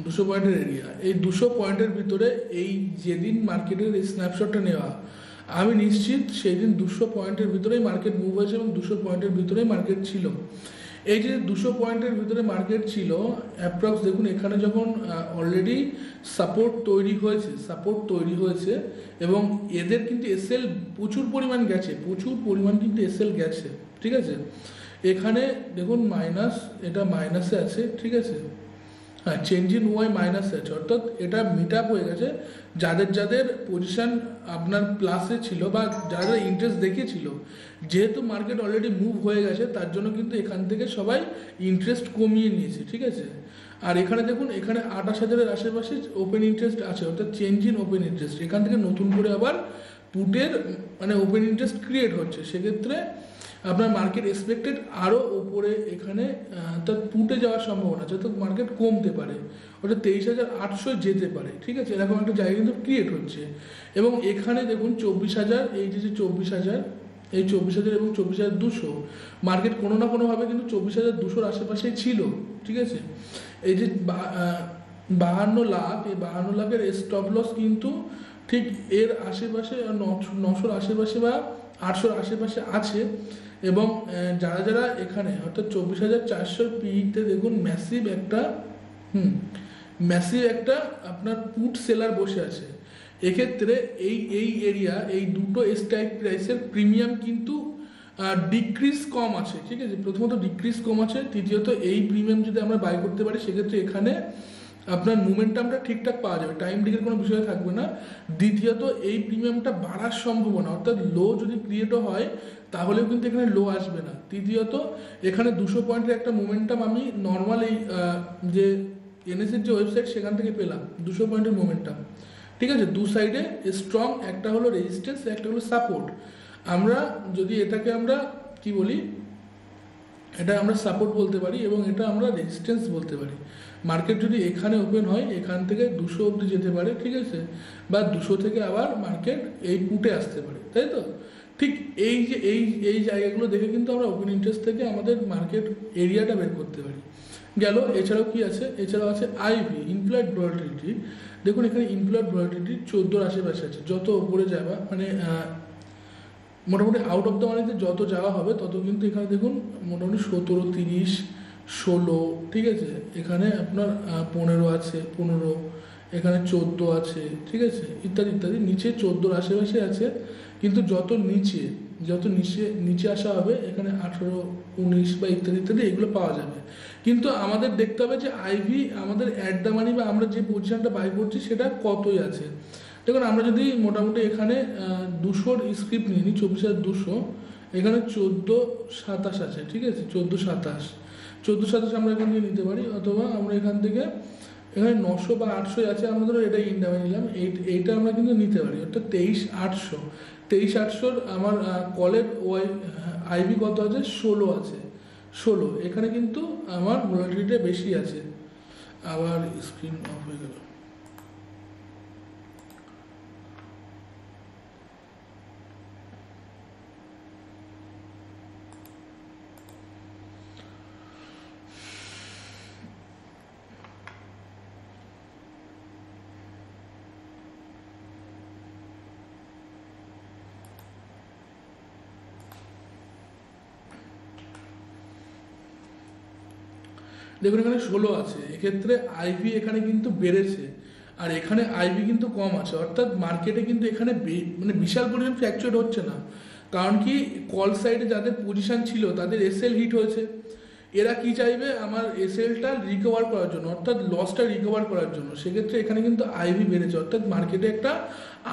200 পয়েন্টের এরিয়া। এই 200 পয়েন্টের ভিতরে এই যেদিন মার্কেটের এই স্ন্যাপশটটা নেওয়া, আমি নিশ্চিত সেই দিন 200 পয়েন্টের ভিতরেই মার্কেট মুভ হয়েছে এবং 200 পয়েন্টের ভিতরেই মার্কেট ছিল। এই যে 200 পয়েন্টের ভিতরে মার্কেট ছিল অ্যাপ্রক্স, দেখুন এখানে যখন অলরেডি সাপোর্ট তৈরি হয়েছে এবং এদের কিন্তু এসএল প্রচুর পরিমাণ গেছে, কিন্তু এসএল গেছে, ঠিক আছে। এখানে দেখুন মাইনাস, এটা মাইনাসে আছে, ঠিক আছে, হ্যাঁ চেঞ্জ ইন ওয়াই মাইনাসে আছে, অর্থাৎ এটা মিট আপ হয়ে গেছে। যাদের পজিশন আপনার প্লাসে ছিল বা যারা ইন্টারেস্ট দেখিয়েছিল, যেহেতু মার্কেট অলরেডি মুভ হয়ে গেছে তার জন্য কিন্তু এখান থেকে সবাই ইন্টারেস্ট কমিয়ে নিয়েছে, ঠিক আছে। আর এখানে দেখুন এখানে 28,000-এর আশেপাশে ওপেন ইন্টারেস্ট আছে, অর্থাৎ চেঞ্জ ইন ওপেন ইন্টারেস্ট। এখান থেকে নতুন করে আবার পুটের মানে ওপেন ইন্টারেস্ট ক্রিয়েট হচ্ছে, সেক্ষেত্রে আপনার মার্কেট এক্সপেক্টেড আরও ওপরে এখানে তার পুটে যাওয়ার সম্ভাবনা আছে, অর্থাৎ মার্কেট কমতে পারে, অর্থাৎ 23,800 যেতে পারে, ঠিক আছে। এরকম একটা জায়গা কিন্তু ক্রিয়েট হচ্ছে। এবং এখানে দেখুন 24,000, এই যে 24,000, এই 24,000 এবং 24,200 মার্কেট কোনো না কোনোভাবে কিন্তু 24,200-র আশেপাশেই ছিল, ঠিক আছে। এই যে 52 লাখ, এই 52 লাখের স্টপ লস কিন্তু ঠিক এর আশেপাশে 900-র আশেপাশে বা 800-র আশেপাশে আছে। এবং যারা এখানে অর্থাৎ 24,400 পিতে দেখুন ম্যাসিভ একটা আপনার পুট সেলার বসে আছে। এক্ষেত্রে এই এরিয়া, এই দুটো স্ট্রাইক প্রাইসের প্রিমিয়াম কিন্তু ডিক্রিজ কম আছে, ঠিক আছে। প্রথমত ডিক্রিজ কম আছে, তৃতীয়ত এই প্রিমিয়াম যদি আমরা বাই করতে পারি সেক্ষেত্রে এখানে আপনার মোমেন্টামটা ঠিকঠাক পাওয়া যাবে, টাইম ডিকের কোনো বিষয় থাকবে না। দ্বিতীয়ত এই প্রিমিয়ামটা বাড়ার সম্ভাবনা, অর্থাৎ লো যদি ক্রিয়েটও হয় তাহলেও কিন্তু এখানে লো আসবে না। তৃতীয়ত এখানে 200 পয়েন্টের একটা মোমেন্টাম আমি নর্মাল এই যে এনএসির যে ওয়েবসাইট সেখান থেকে পেলাম 200 পয়েন্টের মোমেন্টাম, ঠিক আছে। দু সাইডে স্ট্রং, একটা হলো রেজিস্ট্যান্স, একটা হলো সাপোর্ট। আমরা যদি এটাকে আমরা কি বলি, এটা আমরা সাপোর্ট বলতে পারি এবং এটা আমরা রেজিস্ট্যান্স বলতে পারি। মার্কেট যদি এখানে ওপেন হয় এখান থেকে 200 অবধি যেতে পারে, ঠিক আছে, বা 200 থেকে আবার মার্কেট এই পুটে আসতে পারে, তাই তো। ঠিক এই যে এই জায়গাগুলো দেখে কিন্তু আমরা ওপেন ইন্টারেস্ট থেকে আমাদের মার্কেট এরিয়াটা বের করতে পারি। গেল, এছাড়াও কি আছে, এছাড়াও আছে আইভি, ইমপ্লয়েড ভলাটিলিটি। দেখুন এখানে ইমপ্লয়েড ভলাটিলিটি 14-র আশেপাশে আছে। যত উপরে যাবা মানে মোটামুটি আউট অফ দ্য মানিতে যত যাওয়া হবে তত কিন্তু এখানে দেখুন মোটামুটি 17, 30, 16, ঠিক আছে। এখানে আপনার 15 আছে, 15, এখানে 14 আছে, ঠিক আছে, ইত্যাদি ইত্যাদি। নিচে 14-র আশেপাশে আছে, কিন্তু যত নিচে আসা হবে এখানে 18, 19 বা ইত্যাদি ইত্যাদি এগুলো পাওয়া যাবে। কিন্তু আমাদের দেখতে হবে যে আইভি আমাদের অ্যাট দ্য মানি বা আমরা যে পজিশনটা বাই করছি সেটা কতই আছে। দেখুন আমরা যদি মোটামুটি এখানে 200-র স্ক্রিপ্ট নিয়ে নিই, 24,200, এখানে 14,27 আছে, ঠিক আছে, 14,27 আমরা এখান থেকে নিতে পারি, অথবা আমরা এখান থেকে এখানে 900 বা 800 আছে, আমরা ধরো এটাই ইন্ডামে নিলাম, এইটা আমরা কিন্তু নিতে পারি, অর্থাৎ 23,800 আমার কলের আইভি কত আছে, 16 আছে, 16। এখানে কিন্তু আমার ভলাটিলিটি বেশি আছে। আবার স্ক্রিন অফ হয়ে গেল। দেখুন এখানে 16 আছে, এক্ষেত্রে আইভি এখানে কিন্তু বেড়েছে আর এখানে আইভি কিন্তু কম আছে, অর্থাৎ মার্কেটে কিন্তু এখানে মানে বিশাল পরিমাণ ফ্ল্যাকচুয়েট হচ্ছে না। কারণ কি, কল সাইডে যাদের পজিশন ছিল তাদের এসএল হিট হয়েছে, এরা কি চাইবে, আমার এসএলটা রিকভার করার জন্য, অর্থাৎ লসটা রিকভার করার জন্য। সেক্ষেত্রে এখানে কিন্তু আইভি বেড়েছে, অর্থাৎ মার্কেটে একটা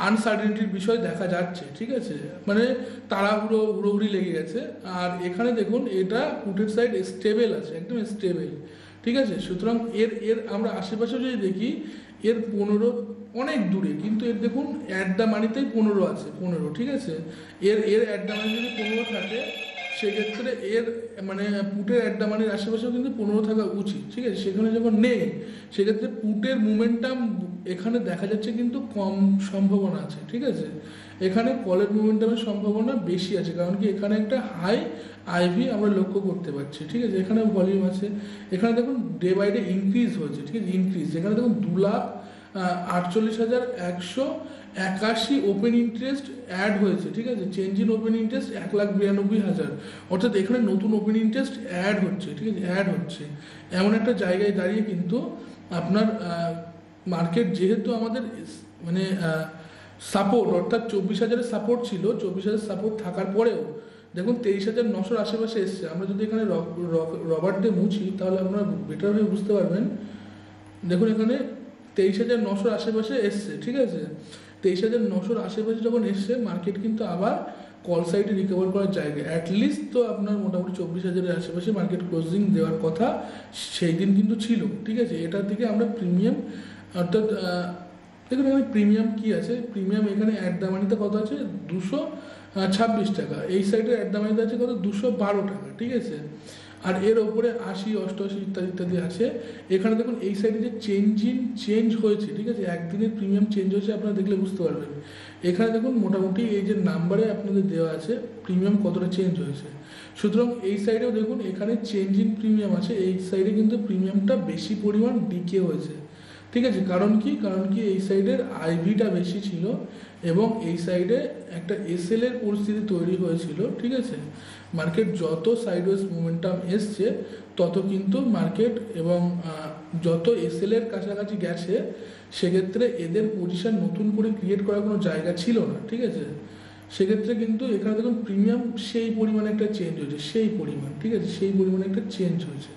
আনসার্টেনিটির বিষয় দেখা যাচ্ছে, ঠিক আছে, মানে তাড়াহুড়ো হুড়োহুড়ি লেগে গেছে। আর এখানে দেখুন এটা পুটের সাইড স্টেবল আছে, একদম স্টেবল, ঠিক আছে। সুতরাং এর এর আমরা আশেপাশে যদি দেখি, এর 15 অনেক দূরে, কিন্তু এর দেখুন অ্যাট দ্য মানিতেই 15 আছে, 15, ঠিক আছে। এর এর অ্যাট দ্য মানি যদি 15 থাকে, সেক্ষেত্রে এর মানে পুটের অ্যাট দ্য মানির আশেপাশেও কিন্তু 15 থাকা উচিত, ঠিক আছে। সেখানে যখন নেই, সেক্ষেত্রে পুটের মুমেন্টাম এখানে দেখা যাচ্ছে কিন্তু কম সম্ভাবনা আছে, ঠিক আছে। এখানে কলের মুমেন্টামের সম্ভাবনা বেশি আছে, কারণ কি এখানে একটা হাই আইভি আমরা লক্ষ্য করতে পারছি, ঠিক আছে। এখানে ভলিউম আছে, এখানে দেখুন ডে বাই ডে ইনক্রিজ হয়েছে, ঠিক আছে, ইনক্রিজ। এখানে দেখুন 2,48,181 ওপেন ইন্টারেস্ট অ্যাড হয়েছে, ঠিক আছে। চেঞ্জ ইন ওপেন ইন্টারেস্ট 1,92,000, অর্থাৎ এখানে নতুন ওপেন ইন্টারেস্ট অ্যাড হচ্ছে, ঠিক আছে, অ্যাড হচ্ছে। এমন একটা জায়গায় দাঁড়িয়ে কিন্তু আপনার মার্কেট যেহেতু আমাদের মানে সাপোর্ট, অর্থাৎ 24,000-এর সাপোর্ট ছিল, 24,000 সাপোর্ট থাকার পরেও দেখুন 23,900 আশেপাশে এসছে। আমরা যদি এখানে রবার্ট ডে মুছি, তাহলে আপনারা বেটারভাবে বুঝতে পারবেন। দেখুন এখানে 23,900 আশেপাশে এসছে, ঠিক আছে। 23,900 আশেপাশে যখন এসছে, মার্কেট কিন্তু আবার কল সাইডে রিকভার করার জায়গা, অ্যাটলিস্ট তো আপনার মোটামুটি 24,000-এর আশেপাশে মার্কেট ক্লোজিং দেওয়ার কথা সেই দিন কিন্তু ছিল, ঠিক আছে। এটার দিকে আমরা প্রিমিয়াম, অর্থাৎ দেখুন এখানে প্রিমিয়াম কি আছে, প্রিমিয়াম এখানে অ্যাট দ্য মানিতে কত আছে, 226 টাকা। এই সাইডে অ্যাট দ্য মানিতে আছে কত, 212 টাকা, ঠিক আছে। আর এর ওপরে 80, 88 ইত্যাদি ইত্যাদি আছে। এখানে দেখুন এই সাইডে যে চেঞ্জ হয়েছে, ঠিক আছে, একদিনের প্রিমিয়াম চেঞ্জ হয়েছে, আপনারা দেখলে বুঝতে পারবেন। এখানে দেখুন মোটামুটি এই যে নাম্বারে আপনাদের দেওয়া আছে প্রিমিয়াম কতটা চেঞ্জ হয়েছে। সুতরাং এই সাইডেও দেখুন এখানে চেঞ্জ ইন প্রিমিয়াম আছে, এই সাইডে কিন্তু প্রিমিয়ামটা বেশি পরিমাণ ডিকে হয়েছে, ঠিক আছে। কারণ কি এই সাইডের আইভিটা বেশি ছিল এবং এই সাইডে একটা এসএল এর পরিস্থিতি তৈরি হয়েছিল, ঠিক আছে। মার্কেট যত সাইডওয়েজ মোমেন্টাম এসছে, তত কিন্তু মার্কেট এবং যত এসএল এর কাছাকাছি গেছে, সেক্ষেত্রে এদের পজিশন নতুন করে ক্রিয়েট করার কোনো জায়গা ছিল না, ঠিক আছে। সেক্ষেত্রে কিন্তু এখানে দেখুন প্রিমিয়াম সেই পরিমাণে একটা চেঞ্জ হয়েছে, সেই পরিমাণ, ঠিক আছে, সেই পরিমাণে একটা চেঞ্জ হয়েছে।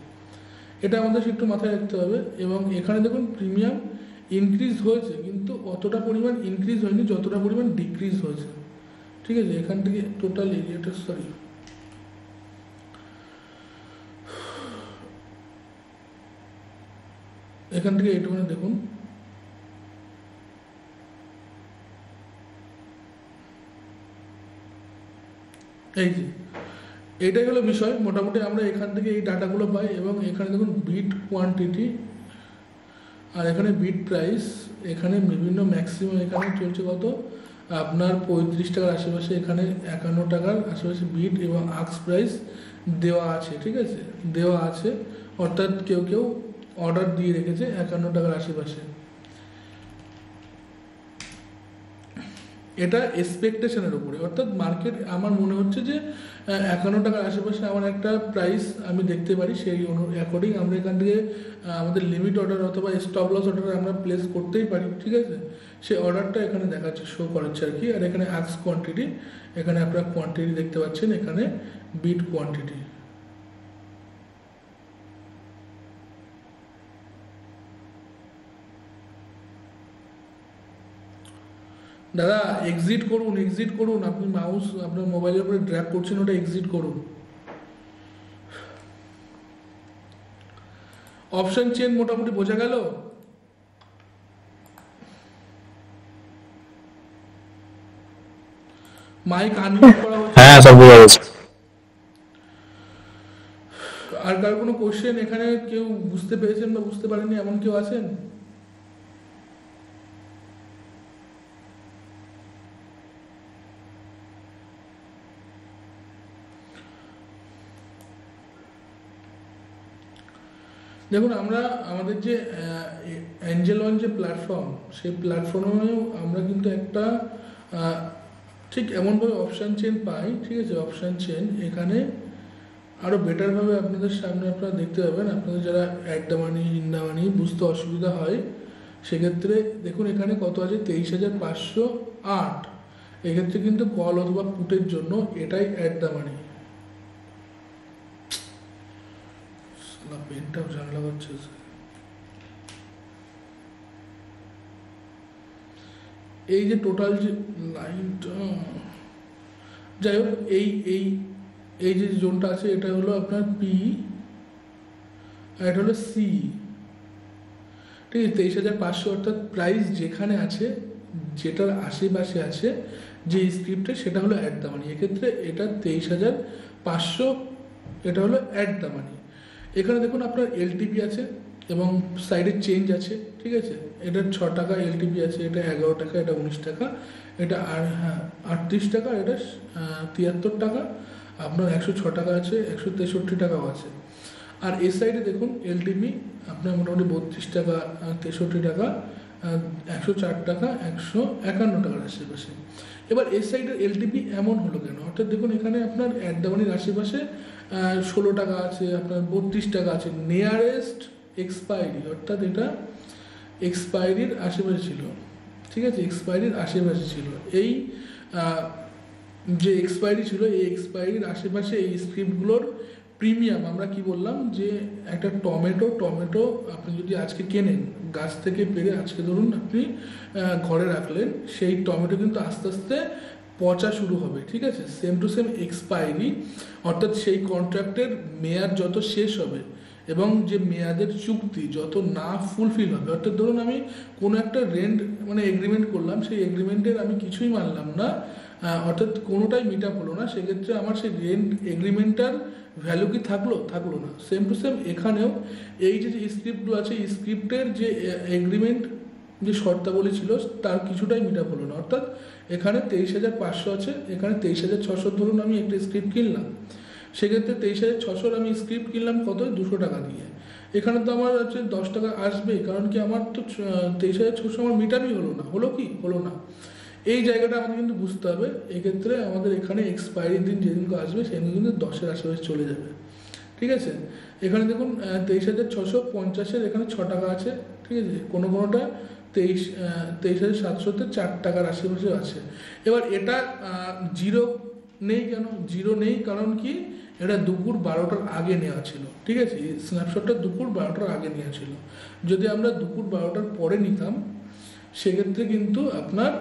এটা আমাদের একটু মাথায় রাখতে হবে। এবং এখানে দেখুন প্রিমিয়াম ইনক্রিজ হয়েছে, কিন্তু অতটা পরিমাণ ইনক্রিজ হয়নি যতটা পরিমাণ ডিক্রিজ হয়েছে, ঠিক আছে। এখান থেকে টোটাল এরিয়াটা, সরি, এখান থেকে এইটুকুনি দেখুন, এই যে এটাই হলো বিষয়। মোটামুটি আমরা এখান থেকে এই ডাটাগুলো পাই। এবং এখানে দেখুন বিট কোয়ান্টিটি আর এখানে বিট প্রাইস, এখানে বিভিন্ন ম্যাক্সিমাম এখানে চলছে কত, আপনার 35 টাকার আশেপাশে, এখানে 51 টাকার আশেপাশে বিট এবং আক্স প্রাইস দেওয়া আছে, ঠিক আছে, দেওয়া আছে। অর্থাৎ কেউ কেউ অর্ডার দিয়ে রেখেছে 51 টাকার আশেপাশে। এটা এক্সপেকটেশনের উপরে, অর্থাৎ মার্কেট আমার মনে হচ্ছে যে 51 টাকার আশেপাশে আমার একটা প্রাইস আমি দেখতে পারি। সেই অ্যাকর্ডিং আমরা এখান থেকে আমাদের লিমিট অর্ডার অথবা স্টপ লস অর্ডার আমরা প্লেস করতেই পারি, ঠিক আছে। সেই অর্ডারটা এখানে দেখাচ্ছে, শো করাচ্ছে আর কি। আর এখানে আক্স কোয়ান্টিটি, এখানে আপনারা কোয়ান্টিটি দেখতে পাচ্ছেন, এখানে বিট কোয়ান্টিটি। দাদা এক্সিট করুন, এক্সিট করুন, আপনি মাউস আপনার মোবাইলের উপরে ড্র্যাগ করছেন, ওটা এক্সিট করুন। অপশন চেন মোটামুটি বোঝা গেল। মাইক আনমিউট করা হচ্ছে। হ্যাঁ স্যার, বোঝা গেছে। আর কার কোনো কোশ্চেন এখানে কেউ বুঝতে পেরেছেন বা বুঝতে পারেননি এমন কেউ আছেন? দেখুন আমরা আমাদের যে অ্যাঞ্জেল ওয়ান যে প্ল্যাটফর্ম, সেই প্ল্যাটফর্মেও আমরা কিন্তু একটা ঠিক এমনভাবে অপশান চেন পাই, ঠিক আছে। অপশান চেন এখানে আরও বেটারভাবে আপনাদের সামনে আপনারা দেখতে পাবেন, আপনাদের যারা at the money, in the money বুঝতে অসুবিধা হয় সেক্ষেত্রে দেখুন এখানে কত আছে, 23,508। এক্ষেত্রে কিন্তু কল অথবা পুটের জন্য এটাই অ্যাট দ্য মানি। পেনটাও ঝামেলা করছে। এই যে টোটাল যে লাইনটা, যাই হোক এই এই এই যে জোনটা আছে এটা হলো আপনার পি আর এটা হলো সি, ঠিক আছে। 23,500 অর্থাৎ প্রাইস যেখানে আছে, যেটার আশেপাশে আছে যে স্ক্রিপ্টে, সেটা হলো অ্যাট দ্য মানি। এক্ষেত্রে এটা 23,500, এটা হলো অ্যাট দ্য মানি। এখানে দেখুন আপনার এলটিপি আছে এবং সাইডে চেঞ্জ আছে, ঠিক আছে। এটা 6 টাকা এলটিপি আছে, এটা 11 টাকা, এটা 19 টাকা, এটা 38 টাকা, এটা 73 টাকা, আপনার 106 টাকা আছে, 163 টাকাও আছে। আর এই সাইডে দেখুন এলটিপি আপনার মোটামুটি 32 টাকা, 63 টাকা, 104 টাকা, 151 টাকার আশেপাশে। এবার এই সাইডের এলটিপি এমন হলো কেন? অর্থাৎ দেখুন এখানে আপনার অ্যাট দ্য মানির আশেপাশে 16 টাকা আছে, আপনার 32 টাকা আছে, নিয়ারেস্ট এক্সপায়ারি, অর্থাৎ এটা এক্সপায়ারির আশেপাশে ছিল, ঠিক আছে, এক্সপায়ারির আশেপাশে ছিল। এই যে এক্সপায়ারি ছিল, এই এক্সপায়ারির আশেপাশে এই স্ক্রিপ্টগুলোর প্রিমিয়াম, আমরা কি বললাম যে একটা টমেটো আপনি যদি আজকে কেনেন গাছ থেকে পেরে, আজকে ধরুন আপনি ঘরে রাখলেন, সেই টমেটো কিন্তু আস্তে আস্তে পচা শুরু হবে, ঠিক আছে। সেম টু সেম এক্সপায়ারি, অর্থাৎ সেই কন্ট্রাক্টের মেয়াদ যত শেষ হবে এবং যে মেয়াদের চুক্তি যত না ফুলফিল হবে, অর্থাৎ ধরুন আমি কোনো একটা রেন্ট মানে এগ্রিমেন্ট করলাম, সেই এগ্রিমেন্টের আমি কিছুই মানলাম না, অর্থাৎ কোনোটাই মিট আপ হলো না, সেক্ষেত্রে আমার সেই রেন্ট এগ্রিমেন্টটার ভ্যালু কি থাকলো না। সেম টু সেম এখানেও এই যে স্ক্রিপ্টগুলো আছে, এই স্ক্রিপ্টের যে এগ্রিমেন্ট যে শর্তাবলী ছিল তার কিছুটাই মিট আপ হলো না। অর্থাৎ এখানে 23,500 আছে, এখানে 23,600 ধরুন আমি একটা স্ক্রিপ্ট কিনলাম, সেক্ষেত্রে 23,600 আমি স্ক্রিপ্ট কিনলাম কত, 200 টাকা দিয়ে। এখানে তো আমার হচ্ছে 10 টাকা আসবেই, কারণ কি আমার তো 23,600 আমার মিটারই হলো না। এই জায়গাটা আমাদের কিন্তু বুঝতে হবে। এক্ষেত্রে আমাদের এখানে এক্সপায়ারি দিন যেদিনকে আসবে সেদিন কিন্তু 10-এর আশেপাশে চলে যাবে, ঠিক আছে। এখানে দেখুন 23,650-এর এখানে 6 টাকা আছে, ঠিক আছে, কোনোটা 23,700-তে 4 টাকার আশেপাশে আছে। এবার এটা জিরো নেই কেন? জিরো নেই কারণ কি, এটা দুপুর 12টার আগে নেওয়া ছিল, ঠিক আছে। এই স্ন্যাপশটটা দুপুর 12টার আগে নেওয়া ছিল। যদি আমরা দুপুর 12টার পরে নিতাম সেক্ষেত্রে কিন্তু আপনার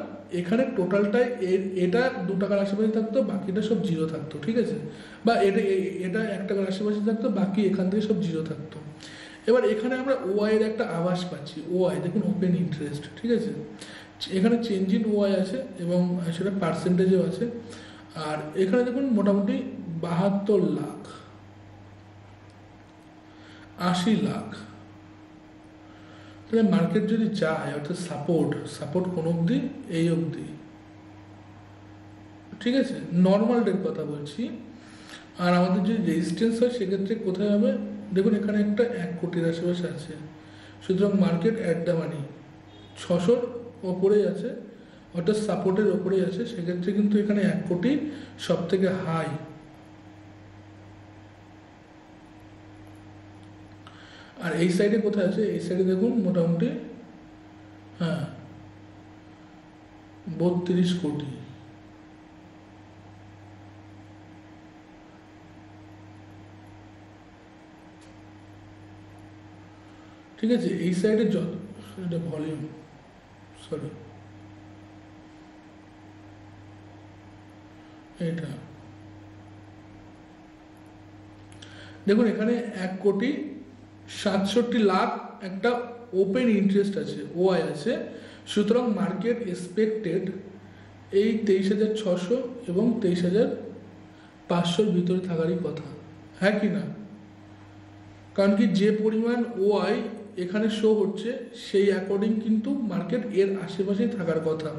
এখানে টোটালটাই এটা 2 টাকার আশেপাশে থাকতো, বাকিটা সব জিরো থাকতো, ঠিক আছে। বা এটা 1 টাকার আশেপাশে থাকতো, বাকি এখান থেকে সব জিরো থাকতো। এবার এখানে আমরা ওআই এর একটা আভাস পাচ্ছি। ওআই দেখুন ওপেন ইন্টারেস্ট, ঠিক আছে, এখানে চেঞ্জ ইন ওআই আছে এবং সেটা পার্সেন্টেজেও আছে। আর এখানে দেখুন মোটামুটি 72 লাখ, 80 লাখ। তাহলে মার্কেট যদি যায়, অর্থাৎ সাপোর্ট কোন অবধি, এই অবধি, ঠিক আছে, নর্মাল ডের কথা বলছি। আর আমাদের যদি রেজিস্ট্যান্স হয় সেক্ষেত্রে কোথায় হবে, দেখুন এখানে একটা 1 কোটির আশেপাশে আছে। সুতরাং মার্কেট অ্যাট দ্য মানি 600-র ওপরেই আছে, অর্থাৎ সাপোর্টের ওপরেই আছে। সেক্ষেত্রে কিন্তু এখানে 1 কোটি সব থেকে হাই। আর এই সাইডে কোথায় আছে, এই সাইডে দেখুন মোটামুটি 32 কোটি, ঠিক আছে। এই সাইডে এটা ভলিউম, সরি এটা দেখুন এখানে 1,67,00,000 একটা ওপেন ইন্টারেস্ট আছে, ওআই আছে। সুতরাং মার্কেট এক্সপেক্টেড এই 23,600 এবং 23,500-র ভিতরে থাকারই কথা, হ্যাঁ কি না? কারণ কি যে পরিমাণ ওআই এখানে শো হচ্ছে সেই অ্যাকর্ডিং কিন্তু মার্কেট এর আশেপাশেই থাকার কথা।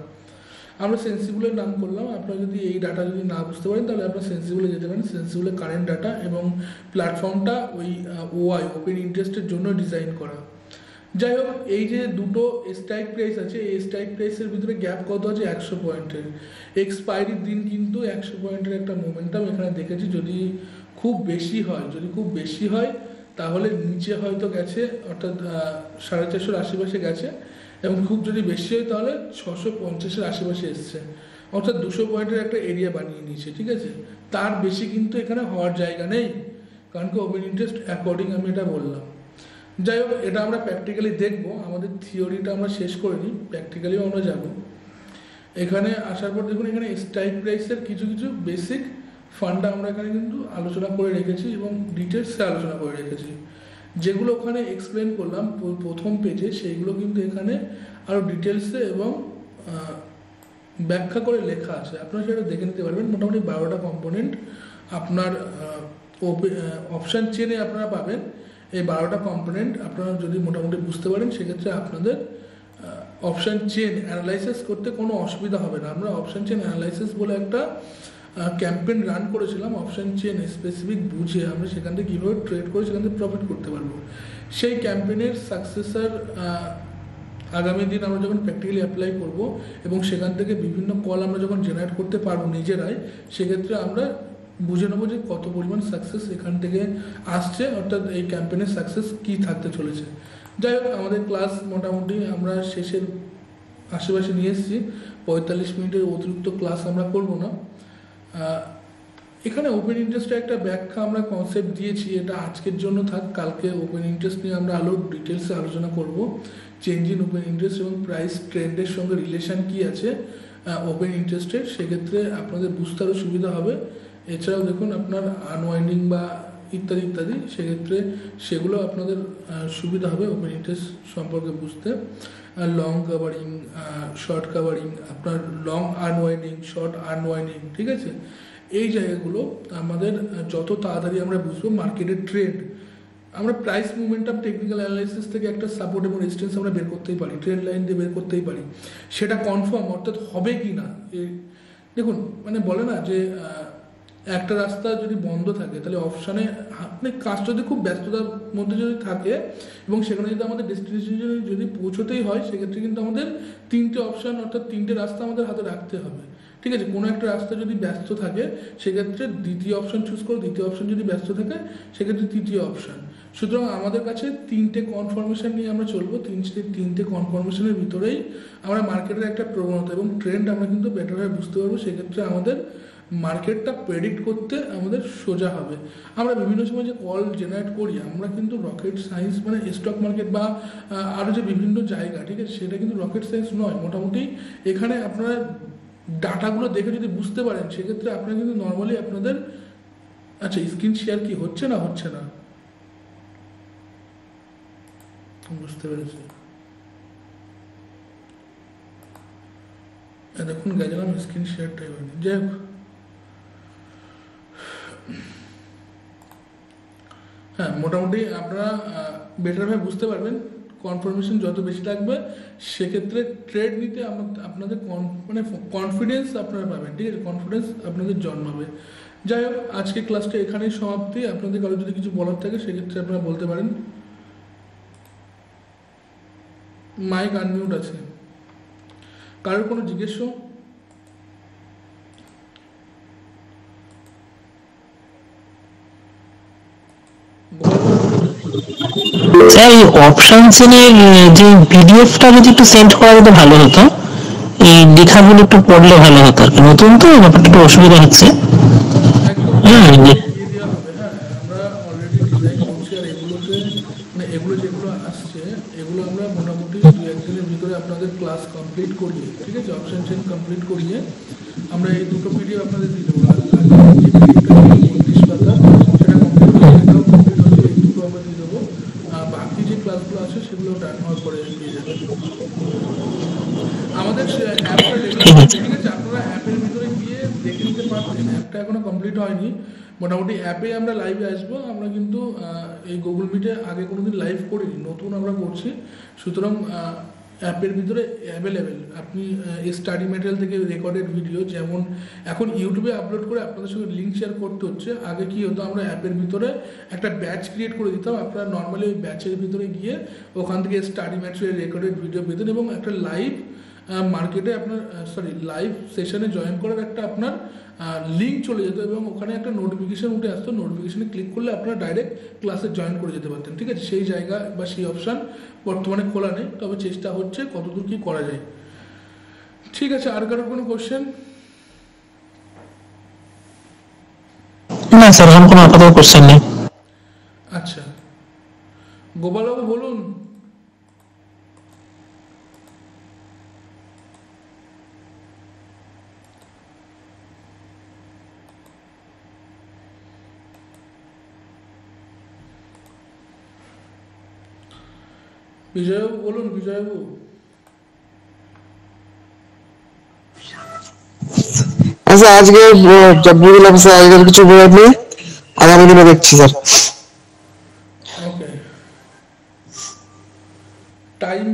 আমরা সেন্সিবলের নাম করলাম। আপনারা যদি এই ডাটা যদি না বুঝতে পারেন তাহলে আপনারা সেন্সিবলে যেতে পারেন। সেন্সিবলের কারেন্ট ডাটা এবং প্ল্যাটফর্মটা ওই ওআই ওপেন ইন্টারেস্টের জন্য ডিজাইন করা। যাই হোক, এই যে দুটো স্ট্রাইক প্রাইস আছে, এই স্ট্রাইক প্রাইসের ভিতরে গ্যাপ কত আছে? 100 পয়েন্টের। এক্সপায়ারির দিন কিন্তু 100 পয়েন্টের একটা মোমেন্টাম এখানে দেখেছি। যদি খুব বেশি হয় তাহলে নিচে হয়তো গেছে, অর্থাৎ 450-র আশেপাশে গেছে, এবং খুব যদি বেশি হয় তাহলে 650-এর আশেপাশে এসছে, অর্থাৎ 200 পয়েন্টের একটা এরিয়া বানিয়ে নিয়েছে। ঠিক আছে, তার বেশি কিন্তু এখানে হওয়ার জায়গা নেই, কারণ কি ওপেন ইন্টারেস্ট অ্যাকর্ডিং আমি এটা বললাম। যাই হোক, এটা আমরা প্র্যাকটিক্যালি দেখবো, আমাদের থিওরিটা আমরা শেষ করে নিই, প্র্যাকটিক্যালিও আমরা যাব। এখানে আসার পর দেখুন, এখানে স্ট্রাইক প্রাইসের কিছু কিছু বেসিক ফান্ডা আমরা এখানে কিন্তু আলোচনা করে রেখেছি এবং ডিটেলসে আলোচনা করে রেখেছি। যেগুলো ওখানে এক্সপ্লেন করলাম প্রথম পেজে, সেইগুলো কিন্তু এখানে আরও ডিটেলসে এবং ব্যাখ্যা করে লেখা আছে, আপনারা সেটা দেখে নিতে পারবেন। মোটামুটি 12টা কম্পোনেন্ট আপনার অপশান চেনে আপনারা পাবেন। এই 12টা কম্পোনেন্ট আপনারা যদি মোটামুটি বুঝতে পারেন, সেক্ষেত্রে আপনাদের অপশান চেন অ্যানালাইসিস করতে কোনো অসুবিধা হবে না। আমরা অপশান চেন অ্যানালাইসিস বলে একটা ক্যাম্পেইন রান করেছিলাম, অপশান চেন স্পেসিফিক বুঝে আমরা সেখান থেকে কীভাবে ট্রেড করে সেখান থেকে প্রফিট করতে পারবো। সেই ক্যাম্পেইনের সাকসেসার আগামী দিন আমরা যখন প্র্যাকটিক্যালি অ্যাপ্লাই করব এবং সেখান থেকে বিভিন্ন কল আমরা যখন জেনারেট করতে পারবো নিজেরাই, সেক্ষেত্রে আমরা বুঝে নেবো যে কত পরিমাণ সাকসেস এখান থেকে আসছে, অর্থাৎ এই ক্যাম্পেইনের সাকসেস কী থাকতে চলেছে। যাই হোক, আমাদের ক্লাস মোটামুটি আমরা শেষের আশেপাশে নিয়ে এসেছি। 45 মিনিটের অতিরিক্ত ক্লাস আমরা করব না। এখানে ওপেন ইন্টারেস্টের একটা ব্যাখ্যা আমরা কনসেপ্ট দিয়েছি, এটা আজকের জন্য থাক। কালকে ওপেন ইন্টারেস্ট নিয়ে আমরা আরও ডিটেলসে আলোচনা করব। চেঞ্জ ইন ওপেন ইন্টারেস্ট এবং প্রাইস ট্রেন্ডের সঙ্গে রিলেশন কী আছে ওপেন ইন্টারেস্টের, সেক্ষেত্রে আপনাদের বুঝতে আরও সুবিধা হবে। এছাড়াও দেখুন, আপনার আনওয়াইন্ডিং বা ইত্যাদি ইত্যাদি, সেক্ষেত্রে সেগুলো আপনাদের সুবিধা হবে ওপেন ইন্টারেস্ট সম্পর্কে বুঝতে। লং কাভারিং, শর্ট কাভারিং, আপনার লং আনওয়াইন্ডিং, শর্ট আনওয়াইন্ডিং, ঠিক আছে, এই জায়গাগুলো আমাদের যত তাড়াতাড়ি আমরা বুঝবো মার্কেটের ট্রেন্ড। আমরা প্রাইস মুভমেন্টাম টেকনিক্যাল অ্যানালাইসিস থেকে একটা সাপোর্ট এবং রেজিস্ট্যান্স আমরা বের করতেই পারি, ট্রেন্ড লাইন দিয়ে বের করতেই পারি। সেটা কনফার্ম, অর্থাৎ হবে কি না। দেখুন, মানে বলে না যে একটা রাস্তা যদি বন্ধ থাকে, তাহলে অপশানে আপনি কাজটা যদি খুব ব্যস্ততার মধ্যে যদি থাকে এবং সেখানে যদি আমাদের ডেস্টিনেশনে যদি পৌঁছতেই হয়, সেক্ষেত্রে কিন্তু আমাদের 3টে অপশান, অর্থাৎ 3টে রাস্তা আমাদের হাতে রাখতে হবে। ঠিক আছে, কোনো একটা রাস্তা যদি ব্যস্ত থাকে, সেক্ষেত্রে দ্বিতীয় অপশান চুজ করো, দ্বিতীয় অপশান যদি ব্যস্ত থাকে, সেক্ষেত্রে তৃতীয় অপশান। সুতরাং আমাদের কাছে 3টে কনফার্মেশন নিয়ে আমরা চলবো। 3টে কনফার্মেশনের ভিতরেই আমরা মার্কেটের একটা প্রবণতা এবং ট্রেন্ড আমরা কিন্তু বেটারভাবে বুঝতে পারবো। সেক্ষেত্রে আমাদের মার্কেটটা প্রেডিক্ট করতে আমাদের সোজা হবে। আমরা বিভিন্ন সময় যে কল জেনারেট করি, আমরা কিন্তু রকেট সায়েন্স, মানে স্টক মার্কেট বা আরও যে বিভিন্ন জায়গা, ঠিক আছে, সেটা কিন্তু রকেট সায়েন্স নয়। মোটামুটি এখানে আপনারা ডাটাগুলো দেখে যদি বুঝতে পারেন, সেক্ষেত্রে আপনারা কিন্তু নর্মালি আপনাদের আচ্ছা স্ক্রিন শেয়ার কি হচ্ছে না বুঝতে পেরেছি। দেখুন, গেছিলাম স্ক্রিন শেয়ারটাই হয়নি। যাই হোক, হ্যাঁ, মোটামুটি আপনারা বেটারভাবে বুঝতে পারবেন। কনফার্মেশন যত বেশি থাকবে, সেক্ষেত্রে ট্রেড নিতে আপনাদের মানে কনফিডেন্স আপনারা পাবেন। ঠিক আছে, কনফিডেন্স আপনাদের জন্মাবে। যাই হোক, আজকে ক্লাসটা এখানেই সমাপ্তি। আপনাদের কারো যদি কিছু বলার থাকে, সেক্ষেত্রে আপনারা বলতে পারেন। মাইক আনমিউট আছে। কারোর কোনো জিজ্ঞেস? স্যার, এই অপশন চেনের যে পিডিএফটা যদি একটু সেন্ড করা যেত ভালো হতো। এই লেখাগুলো একটু পড়লে ভালো হতো আর কি, নতুন তো ব্যাপারটা একটু অসুবিধা হচ্ছে। হ্যাঁ, দিয়ে দেওয়া হবে। হ্যাঁ, আমরা অলরেডি ডিজাইন করছি, আর এগুলোতে মানে এগুলো যেগুলো আসছে, এগুলো আমরা মোটামুটি 2-1 দিনের ভিতরে আপনাদের ক্লাস কমপ্লিট করিয়ে, ঠিক আছে, অপশন চেন কমপ্লিট করিয়ে আমরা এই দুটো পিডিএফ আপনাদের দিয়ে দেবো। আর যে পিডিএফটা 32 পাতা, সেটা কমপ্লিট হচ্ছে, এটাও কমপ্লিট হচ্ছে, এই দুটো আমরা দিয়ে দেবো। আর বাকি যে ক্লাসগুলো আছে, সেগুলো ডান হওয়ার পরে পেয়ে যাবেন। আমাদের অ্যাপটা রেগুলার, ঠিক আছে, আপনারা অ্যাপের ভিতরে গিয়ে দেখে নিতে পারবেন। অ্যাপটা এখনো কমপ্লিট হয়নি। মোটামুটি অ্যাপে আমরা লাইভে আসবো। আমরা কিন্তু এই গুগল মিটে আগে কোনোদিন লাইভ করিনি, নতুন আমরা করছি। সুতরাং অ্যাপের ভিতরে অ্যাভেলেবেল। আপনি স্টাডি ম্যাটেরিয়াল থেকে রেকর্ডেড ভিডিও, যেমন এখন ইউটিউবে আপলোড করে আপনাদের সঙ্গে লিঙ্ক শেয়ার করতে হচ্ছে, আগে কি হতো আমরা অ্যাপের ভিতরে একটা ব্যাচ ক্রিয়েট করে দিতাম, আপনারা নর্মালি ওই ব্যাচের ভিতরে গিয়ে ওখান থেকে স্টাডি ম্যাটেরিয়াল রেকর্ডেড ভিডিও পেতেন এবং একটা লাইভ মার্কেটে আপনার লাইভ সেশনে জয়েন করার একটা আপনার লিঙ্ক চলে যেত এবং ওখানে একটা নোটিফিকেশন উঠে আসতো, নোটিফিকেশনে ক্লিক করলে আপনারা ডাইরেক্ট ক্লাসে জয়েন করে যেতে পারতেন। ঠিক আছে, সেই জায়গা বা সেই অপশান বর্তমানে খোলা নেই, তবে চেষ্টা হচ্ছে কতদূর কী করা যায়। ঠিক আছে, আর কারোর কোনো কোশ্চেন? না স্যার, এখন কোনো আপাতত কোশ্চেন নেই। আচ্ছা, গোপালবাবু বলুন। বিজয়বাবু বলুন, বিজয়বাবু। আচ্ছা, আজকে জবরিল অফিসে আজকের কিছু বলার নেই, আগামী দিনে দেখছি স্যার। ওকে, টাইম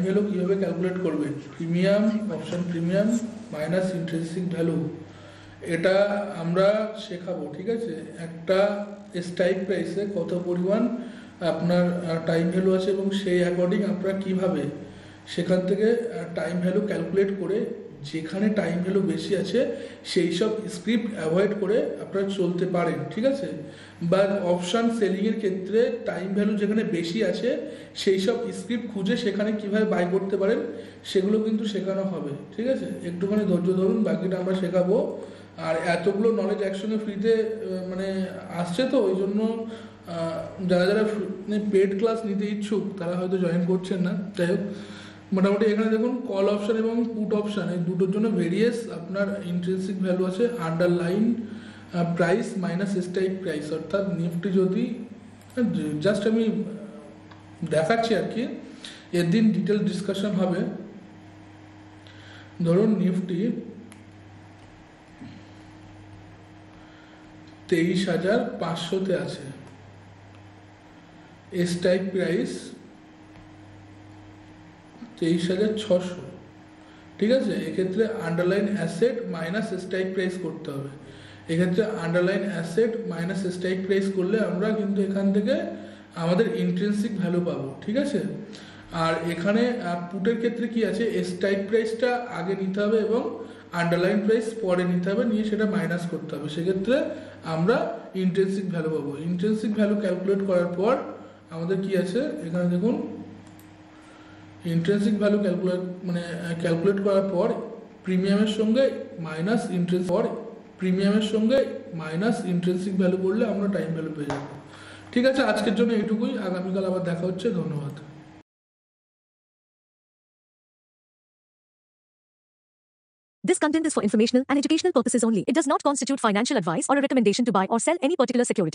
ভ্যালু কীভাবে ক্যালকুলেট করবেন? Premium, option premium minus intrinsic value, এটা আমরা শেখাবো। ঠিক আছে, একটা স্ট্রাইক প্রাইসে কত পরিমাণ আপনার টাইম ভ্যালু আছে এবং সেই অ্যাকর্ডিং আপনারা কীভাবে সেখান থেকে টাইম ভ্যালু ক্যালকুলেট করে যেখানে টাইম ভ্যালু বেশি আছে সেই সব স্ক্রিপ্ট অ্যাভয়েড করে আপনারা চলতে পারেন। ঠিক আছে, বা অপশান সেলিংয়ের ক্ষেত্রে টাইম ভ্যালু যেখানে বেশি আছে সেই সব স্ক্রিপ্ট খুঁজে সেখানে কীভাবে বাই করতে পারেন সেগুলো কিন্তু শেখানো হবে। ঠিক আছে, একটুখানি ধৈর্য ধরুন, বাকিটা আমরা শেখাবো। আর এতগুলো নলেজ একসঙ্গে ফ্রিতে মানে আসছে, তো ওই জন্য যারা যারা পেড ক্লাস নিতে ইচ্ছুক তারা হয়তো জয়েন করছেন না। যাই হোক, মোটামুটি এখানে দেখুন কল অপশান এবং পুট অপশান এই দুটোর জন্য ভেরিয়াস আপনার ইন্ট্রিনসিক ভ্যালু আছে underline price minus strike price, অর্থাৎ নিফটি যদি জাস্ট আমি দেখাচ্ছি আর কি, এর দিন ডিটেল ডিসকাশন হবে। ধরুন নিফটি 23,500-তে আছে, স্ট্রাইক প্রাইস 23,600। ঠিক আছে, এক্ষেত্রে underline asset minus strike price করতে হবে। এক্ষেত্রে underline asset minus strike price করলে আমরা কিন্তু এখান থেকে আমাদের ইন্ট্রিনসিক ভ্যালু পাবো। ঠিক আছে, আর এখানে পুটের ক্ষেত্রে কি আছে, স্ট্রাইক প্রাইসটা আগে নিতে হবে এবং আন্ডারলাইন প্রাইস পরে নিতে হবে, নিয়ে সেটা মাইনাস করতে হবে, সেক্ষেত্রে আমরা ইন্ট্রিনসিক ভ্যালু পাবো। ইন্ট্রিনসিক ভ্যালু ক্যালকুলেট করার পর আমাদের কি আছে, এখানে দেখুন ইন্ট্রিনসিক ভ্যালু ক্যালকুলেট করার পর প্রিমিয়ামের সঙ্গে মাইনাস ইন্ট্রিনসিক ভ্যালু করলে আমরা টাইম ভ্যালু পেয়ে যাবো। ঠিক আছে, আজকের জন্য এইটুকুই, আগামীকাল আবার দেখা হচ্ছে। ধন্যবাদ। This content is for informational and educational purposes only. It does not constitute financial advice or a recommendation to buy or sell any particular security.